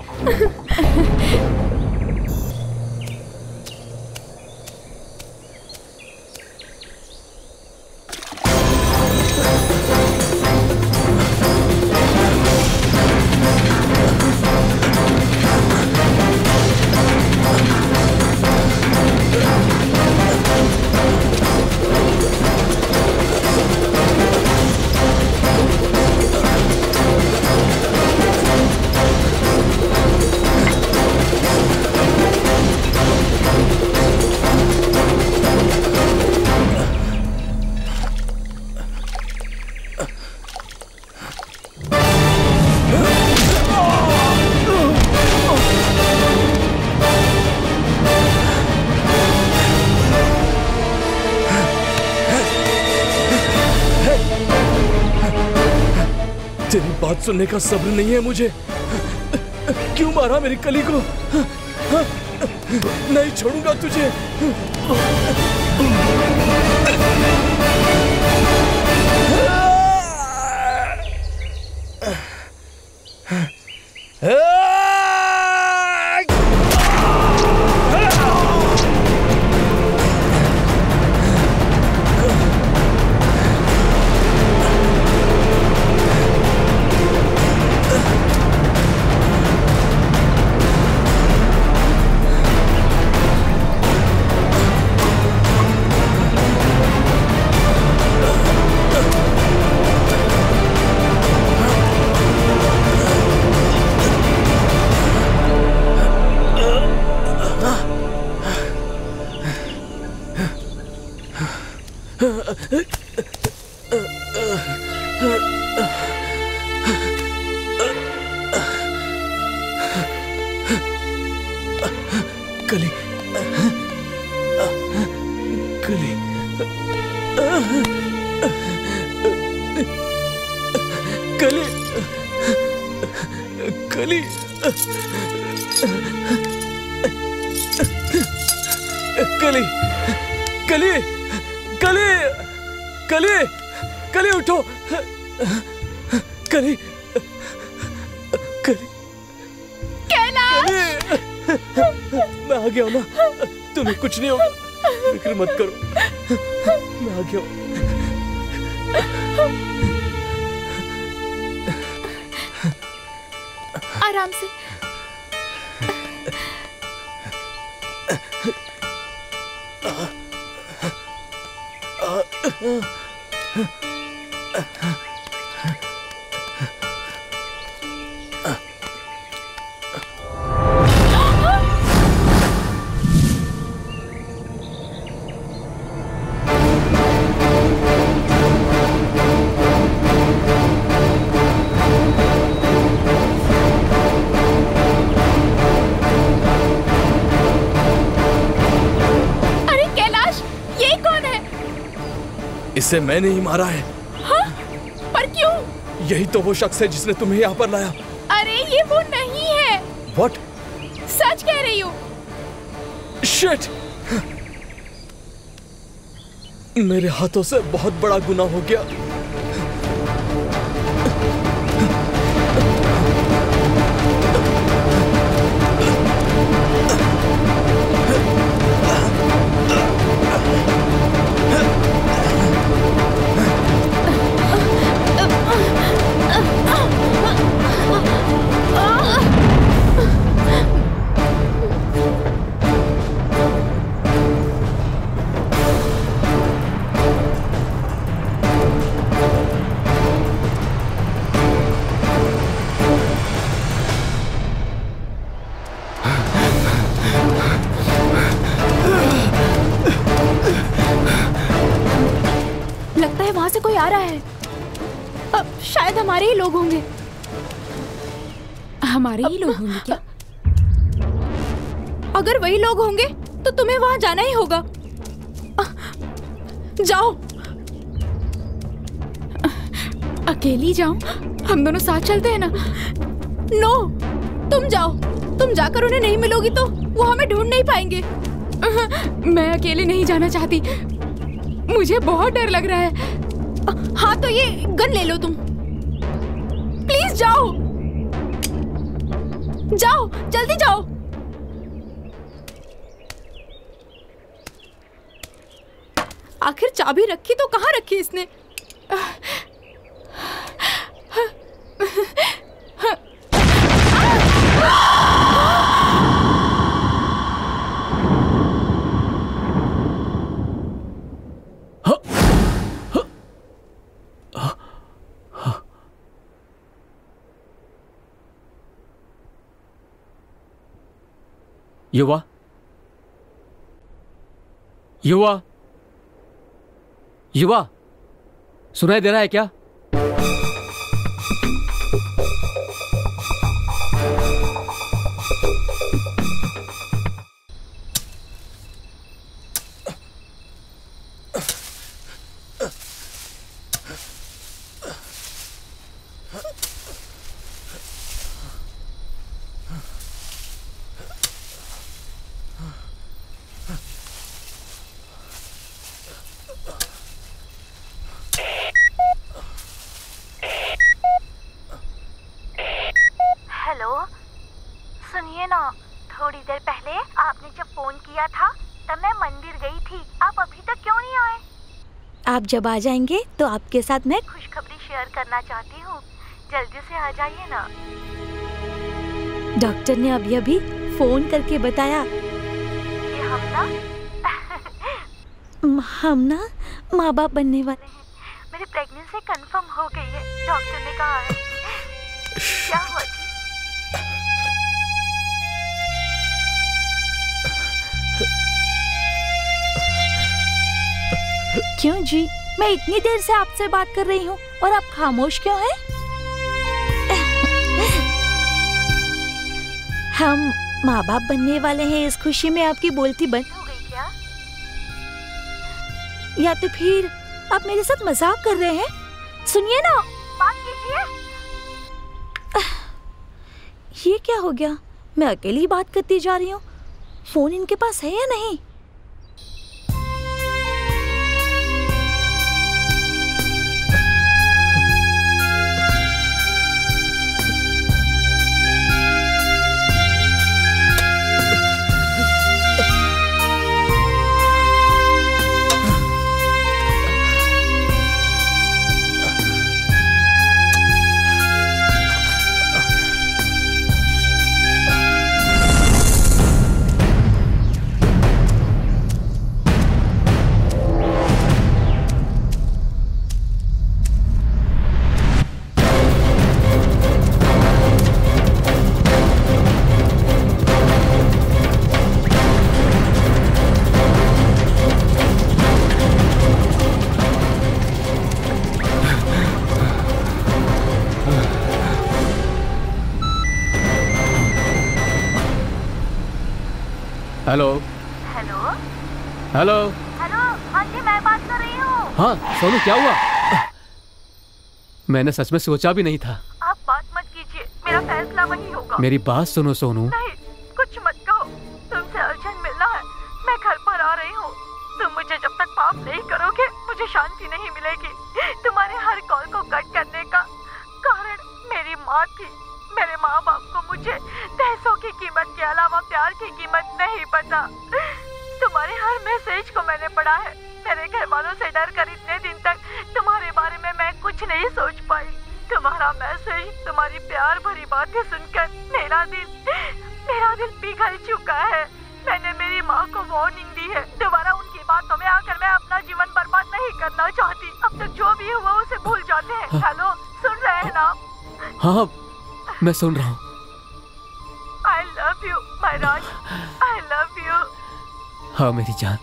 [SPEAKER 3] तेरी बात सुनने का सब्र नहीं है मुझे। क्यों मारा मेरी कली को? नहीं छोड़ूंगा तुझे। कली कली कली कली कली कली कली उठो कली कली
[SPEAKER 2] कैलाश
[SPEAKER 3] मैं आ गया हूं ना, तुम्हें कुछ नहीं होगा, फिक्र मत करो, मैं आ गया हूं।
[SPEAKER 2] आराम से।
[SPEAKER 3] इसे मैंने ही मारा है।
[SPEAKER 2] हाँ? पर क्यों?
[SPEAKER 3] यही तो वो शख्स है जिसने तुम्हें यहाँ पर लाया।
[SPEAKER 2] अरे ये वो नहीं है।
[SPEAKER 3] What?
[SPEAKER 2] सच कह रही हूँ।
[SPEAKER 3] Shit! मेरे हाथों से बहुत बड़ा गुनाह हो गया।
[SPEAKER 2] शायद हमारे ही लोग होंगे। हमारे ही लोग होंगे क्या? अगर वही लोग होंगे तो तुम्हें वहां जाना ही होगा। जाओ। अकेली जाऊं? हम दोनों साथ चलते हैं ना? नो, तुम जाओ। तुम जाकर उन्हें नहीं मिलोगी तो वो हमें ढूंढ नहीं पाएंगे। मैं अकेले नहीं जाना चाहती, मुझे बहुत डर लग रहा है। हाँ तो ये गन ले लो तुम। प्लीज जाओ, जाओ, जल्दी जाओ। आखिर चाबी रखी तो कहाँ रखी इसने?
[SPEAKER 9] युवा, युवा, युवा, सुनाई दे रहा है क्या?
[SPEAKER 7] आप जब आ जाएंगे तो आपके साथ मैं
[SPEAKER 10] खुशखबरी शेयर करना चाहती हूँ। जल्दी से आ जाइए ना।
[SPEAKER 7] डॉक्टर ने अभी फोन करके बताया
[SPEAKER 10] कि
[SPEAKER 7] हम ना माँ बाप बनने वाले हैं।
[SPEAKER 10] मेरी प्रेगनेंसी कंफर्म हो गई है, डॉक्टर ने कहा है। क्या हुआ जी?
[SPEAKER 7] क्यों जी? मैं इतनी देर से आपसे बात कर रही हूँ और आप खामोश क्यों हैं? हम माँ बाप बनने वाले हैं, इस खुशी में आपकी बोलती बंद हो गई क्या? या तो फिर आप मेरे साथ मजाक कर रहे हैं? सुनिए ना,
[SPEAKER 10] बात कीजिए।
[SPEAKER 7] ये क्या हो गया? मैं अकेली बात करती जा रही हूँ। फोन इनके पास है या नहीं?
[SPEAKER 9] हेलो
[SPEAKER 10] हेलो
[SPEAKER 9] हेलो
[SPEAKER 10] हेलो, हाँ जी मैं बात कर रही हूँ।
[SPEAKER 9] हाँ सोनू, क्या हुआ? मैंने सच में सोचा भी नहीं था।
[SPEAKER 10] आप बात मत कीजिए, मेरा फैसला वही होगा।
[SPEAKER 9] मेरी बात सुनो सोनू।
[SPEAKER 10] नहीं, कुछ मत कहो, तुमसे अर्जेंट मिलना है। मैं घर पर आ रही हूँ। तुम मुझे जब तक माफ नहीं करोगे मुझे शांति नहीं मिलेगी। तुम्हारे हर कॉल को कट करने का कारण मेरी माँ थी। मेरे माँ बाप को मुझे पैसों की कीमत के अलावा प्यार की कीमत नहीं पता। तुम्हारे हर मैसेज को मैंने पढ़ा है। मेरे घर वालों से डर कर इतने दिन तक तुम्हारे बारे में मैं कुछ नहीं सोच पाई। तुम्हारा मैसेज, तुम्हारी प्यार भरी बातें सुनकर मेरा दिल पिघल चुका है। मैंने मेरी माँ को वार्निंग दी है। दोबारा उनकी बातों में आकर मैं अपना जीवन बर्बाद नहीं करना चाहती। अब तक जो भी हुआ उसे भूल जाते हैं। हेलो, सुन रहे हैं ना?
[SPEAKER 9] हाँ मैं सुन रहा हूँ।
[SPEAKER 10] I love you, my Raj. I love you.
[SPEAKER 9] हाँ मेरी जान,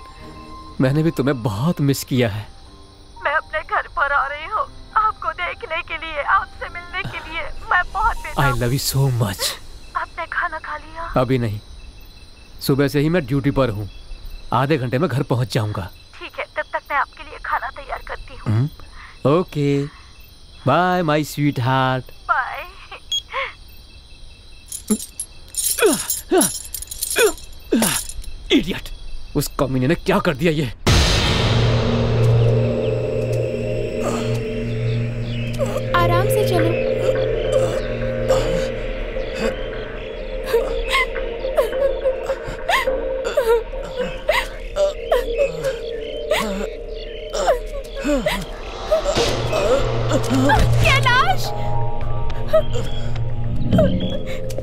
[SPEAKER 9] मैंने भी तुम्हें बहुत मिस किया है।
[SPEAKER 10] मैं अपने घर पर आ रही हूँ, आपको देखने के लिए, आपसे मिलने के लिए। मैं बहुत बेताब।
[SPEAKER 9] I love you so much.
[SPEAKER 10] आपने खाना खा लिया?
[SPEAKER 9] अभी नहीं, सुबह से ही मैं ड्यूटी पर हूँ। आधे घंटे में घर पहुँच जाऊँगा।
[SPEAKER 10] ठीक है, तब तक मैं आपके लिए खाना तैयार करती हूँ।
[SPEAKER 9] Okay, bye my sweetheart.
[SPEAKER 10] Bye.
[SPEAKER 9] Idiot, उस कमीने ने क्या कर दिया ये?
[SPEAKER 2] आराम से चलो। कैलाश!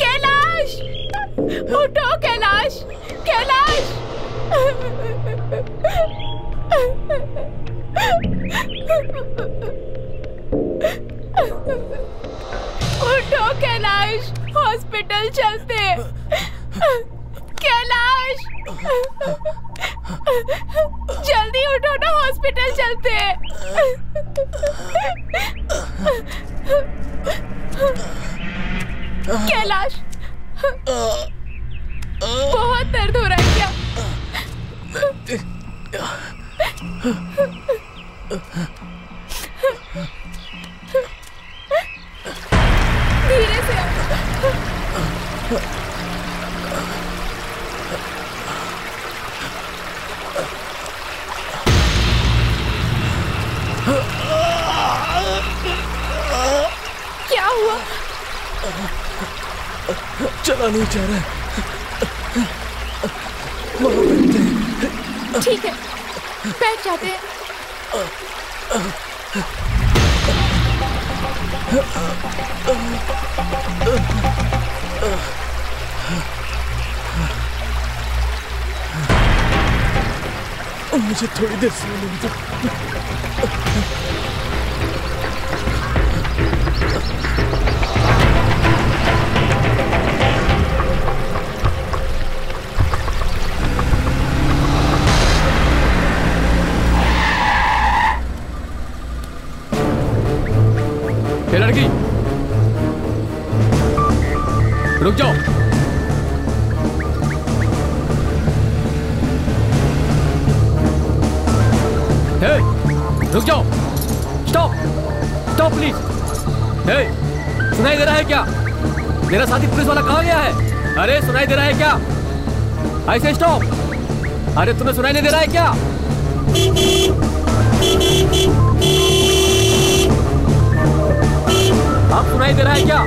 [SPEAKER 2] कैलाश! उठो कैलाश! कैलाश! उठो कैलाश! हॉस्पिटल चलते। कैलाश! जल्दी उठो ना, हॉस्पिटल चलते। कैलाश, बहुत दर्द हो रहा है क्या? धीरे से। क्या हुआ?
[SPEAKER 3] चला नहीं जा रहा है। वहाँ बैठते हैं।
[SPEAKER 2] ठीक है, बैठ जाते हैं।
[SPEAKER 3] मुझे थोड़ी देर सोने दो।
[SPEAKER 9] ये लड़की, रुक जाओ। हे, रुक जाओ। Stop, stop please. हे, सुनाई दे रहा है क्या? मेरा साथी पुलिस वाला कहाँ गया है? अरे सुनाई दे रहा है क्या? ऐसे स्टॉप। अरे तुम्हें सुनाई नहीं दे रहा है क्या? अब सुनाई दे रहा है क्या?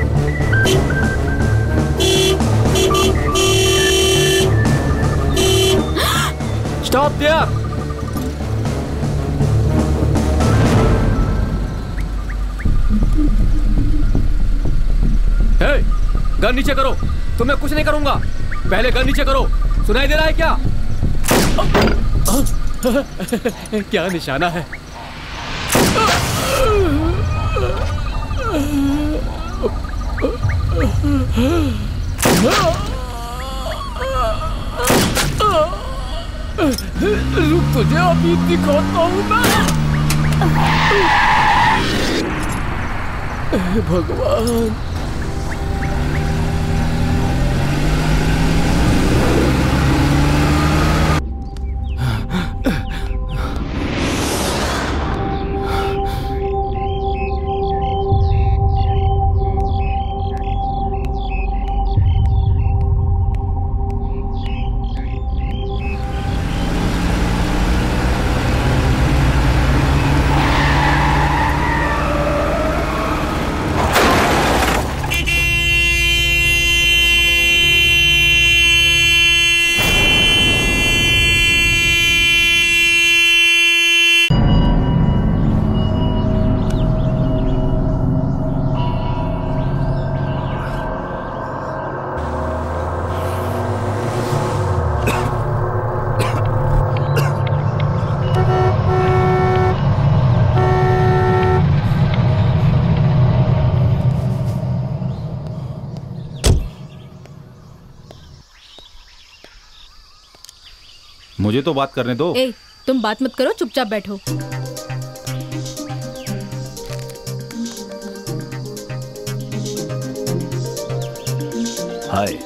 [SPEAKER 9] Stop there. हे, गन नीचे करो। तुम्हें कुछ नहीं करूंगा। पहले गन नीचे करो। सुनाई दे रहा है क्या? क्या निशाना है? रुक, तुझे अभी दिखाता हूं मैं। भगवान,
[SPEAKER 8] मुझे तो बात करने दो।
[SPEAKER 7] ए, तुम बात मत करो, चुपचाप बैठो।
[SPEAKER 8] हाय।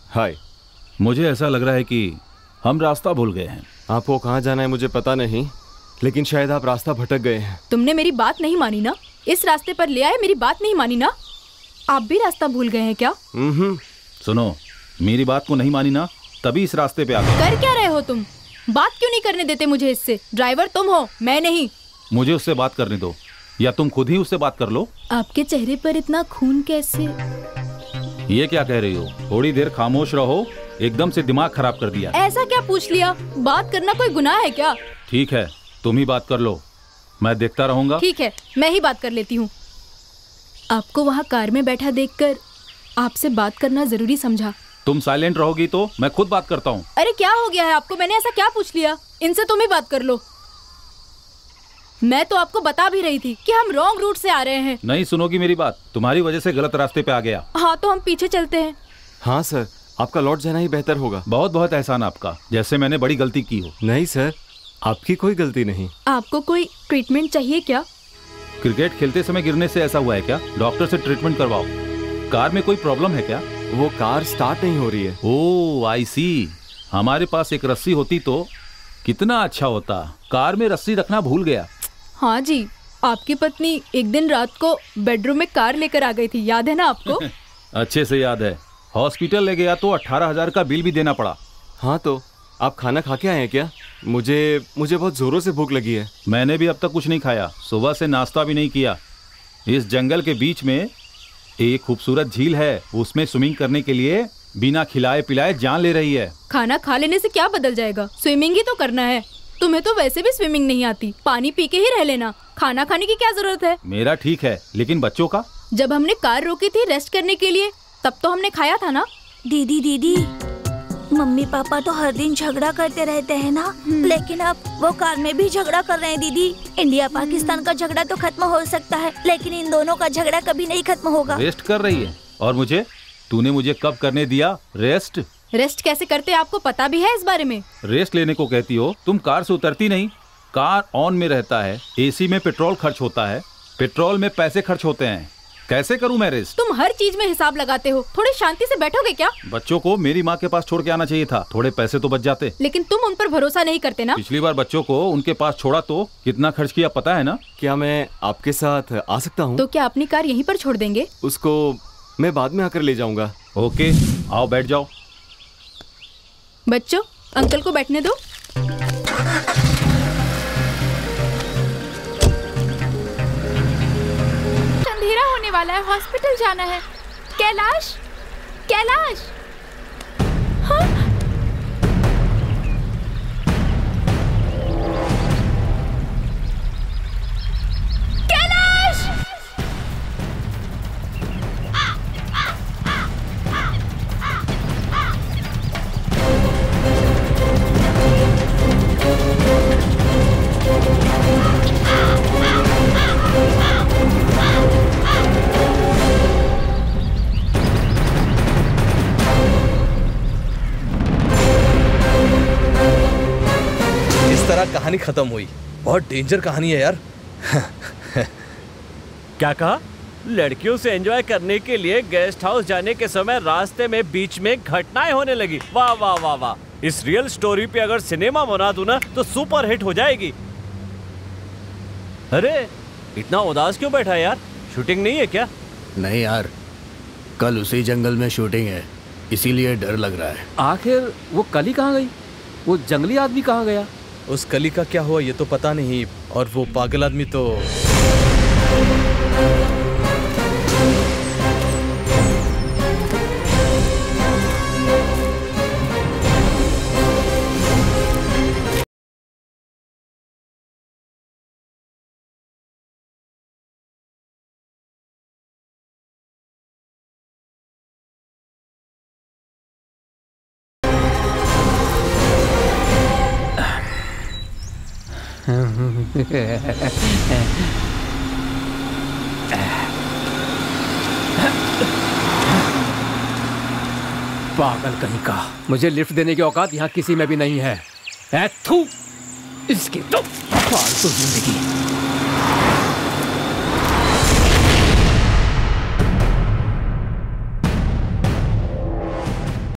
[SPEAKER 5] हाय।
[SPEAKER 8] मुझे ऐसा लग रहा है कि हम रास्ता भूल गए हैं।
[SPEAKER 5] आपको कहाँ जाना है मुझे पता नहीं, लेकिन शायद आप रास्ता भटक गए हैं।
[SPEAKER 7] तुमने मेरी बात नहीं मानी ना? इस रास्ते पर ले आए, मेरी बात नहीं मानी ना? आप भी रास्ता भूल गए हैं क्या?
[SPEAKER 8] सुनो, मेरी बात को नहीं मानी ना, तभी इस रास्ते पे आ गए।
[SPEAKER 7] कर क्या रहे हो तुम? बात क्यों नहीं करने देते मुझे इससे? ड्राइवर तुम हो, मैं नहीं।
[SPEAKER 8] मुझे उससे बात करने दो, या तुम खुद ही उससे बात कर लो।
[SPEAKER 7] आपके चेहरे पर इतना खून कैसे?
[SPEAKER 8] ये क्या कह रही हो? थोड़ी देर खामोश रहो, एकदम से दिमाग खराब कर दिया।
[SPEAKER 7] ऐसा क्या पूछ लिया? बात करना कोई गुनाह है क्या?
[SPEAKER 8] ठीक है, तुम ही बात कर लो, मैं देखता रहूंगा।
[SPEAKER 7] ठीक है, मैं ही बात कर लेती हूँ। आपको वहाँ कार में बैठा देखकर आपसे बात करना जरूरी समझा।
[SPEAKER 8] तुम साइलेंट रहोगी तो मैं खुद बात करता हूँ।
[SPEAKER 7] अरे क्या हो गया है आपको? मैंने ऐसा क्या पूछ लिया? इनसे तुम ही बात कर लो। मैं तो आपको बता भी रही थी कि हम रॉन्ग रूट से आ रहे हैं।
[SPEAKER 8] नहीं सुनोगी मेरी बात? तुम्हारी वजह से गलत रास्ते पे आ गया।
[SPEAKER 7] हाँ तो हम पीछे चलते हैं।
[SPEAKER 5] हाँ सर, आपका लौट जाना ही बेहतर होगा।
[SPEAKER 8] बहुत बहुत एहसान आपका, जैसे मैंने बड़ी गलती की हो।
[SPEAKER 5] नहीं सर, आपकी कोई गलती नहीं।
[SPEAKER 7] आपको कोई ट्रीटमेंट चाहिए क्या?
[SPEAKER 8] क्रिकेट खेलते समय गिरने से ऐसा हुआ है क्या? डॉक्टर से ट्रीटमेंट करवाओ। कार में कोई प्रॉब्लम है क्या?
[SPEAKER 5] वो कार स्टार्ट नहीं हो रही है।
[SPEAKER 8] ओह आई सी। हमारे पास एक रस्सी होती तो कितना अच्छा होता। कार में रस्सी रखना भूल गया।
[SPEAKER 7] हाँ जी, आपकी पत्नी एक दिन रात को बेडरूम में कार लेकर आ गई थी, याद है ना आपको?
[SPEAKER 8] अच्छे से याद है। हॉस्पिटल ले गया तो 18,000 का बिल भी देना पड़ा।
[SPEAKER 5] हाँ तो आप खाना खा के आए हैं क्या? मुझे बहुत जोरों से भूख लगी है।
[SPEAKER 8] मैंने भी अब तक कुछ नहीं खाया, सुबह से नाश्ता भी नहीं किया। इस जंगल के बीच में एक खूबसूरत झील है, उसमें स्विमिंग करने के लिए बिना खिलाए पिलाए जान ले रही है।
[SPEAKER 7] खाना खा लेने से क्या बदल जाएगा? स्विमिंग ही तो करना है। तुम्हें तो वैसे भी स्विमिंग नहीं आती, पानी पी के ही रह लेना। खाना खाने की क्या जरूरत है?
[SPEAKER 8] मेरा ठीक है, लेकिन बच्चों का?
[SPEAKER 7] जब हमने कार रोकी थी रेस्ट करने के लिए, तब तो हमने खाया था ना।
[SPEAKER 12] दीदी, मम्मी पापा तो हर दिन झगड़ा करते रहते हैं ना, लेकिन अब वो कार में भी झगड़ा कर रहे हैं दीदी। इंडिया पाकिस्तान का झगड़ा तो खत्म हो सकता है, लेकिन इन दोनों का झगड़ा कभी नहीं खत्म होगा।
[SPEAKER 8] रेस्ट कर रही है, और मुझे? तूने मुझे कब करने दिया रेस्ट?
[SPEAKER 7] रेस्ट कैसे करते आपको पता भी है इस बारे में?
[SPEAKER 8] रेस्ट लेने को कहती हो? तुम कार से उतरती नहीं। कार ऑन में रहता है, एसी में पेट्रोल खर्च होता है, पेट्रोल में पैसे खर्च होते हैं। कैसे करूं मैं रेस्ट?
[SPEAKER 7] तुम हर चीज में हिसाब लगाते हो। थोड़ी शांति से बैठोगे क्या?
[SPEAKER 8] बच्चों को मेरी माँ के पास छोड़ के आना चाहिए था, थोड़े पैसे तो बच जाते।
[SPEAKER 7] लेकिन तुम उन पर भरोसा नहीं करते ना।
[SPEAKER 8] पिछली बार बच्चों को उनके पास छोड़ा तो कितना खर्च किया पता है ना?
[SPEAKER 5] क्या मैं आपके साथ आ सकता हूँ?
[SPEAKER 7] तो क्या अपनी कार यहीं पर छोड़ देंगे?
[SPEAKER 5] उसको मैं बाद में आकर ले जाऊंगा।
[SPEAKER 8] ओके, आओ बैठ जाओ।
[SPEAKER 7] बच्चों, अंकल को बैठने दो।
[SPEAKER 2] अंधेरा होने वाला है, हॉस्पिटल जाना है। कैलाश, कैलाश। हाँ? कैलाश!
[SPEAKER 3] इस तरह कहानी खत्म हुई। बहुत डेंजर कहानी है यार।
[SPEAKER 6] क्या कहा? लड़कियों से एंजॉय करने के लिए गेस्ट हाउस जाने के समय रास्ते में बीच में घटनाएं होने लगी। वाह वाह वाह वाह। इस रियल स्टोरी पे अगर सिनेमा बना दूं ना तो सुपर हिट हो जाएगी। अरे इतना उदास क्यों बैठा है यार? शूटिंग नहीं है क्या?
[SPEAKER 4] नहीं यार, कल उसी जंगल में शूटिंग है, इसीलिए डर लग रहा है।
[SPEAKER 9] आखिर वो कली कहाँ गई? वो जंगली आदमी कहाँ गया?
[SPEAKER 3] उस कली का क्या हुआ ये तो पता नहीं, और वो पागल आदमी तो
[SPEAKER 9] पागल कहीं का। मुझे लिफ्ट देने की औकात यहाँ किसी में भी नहीं है। थू, इसकी तो फालतू जिंदगी।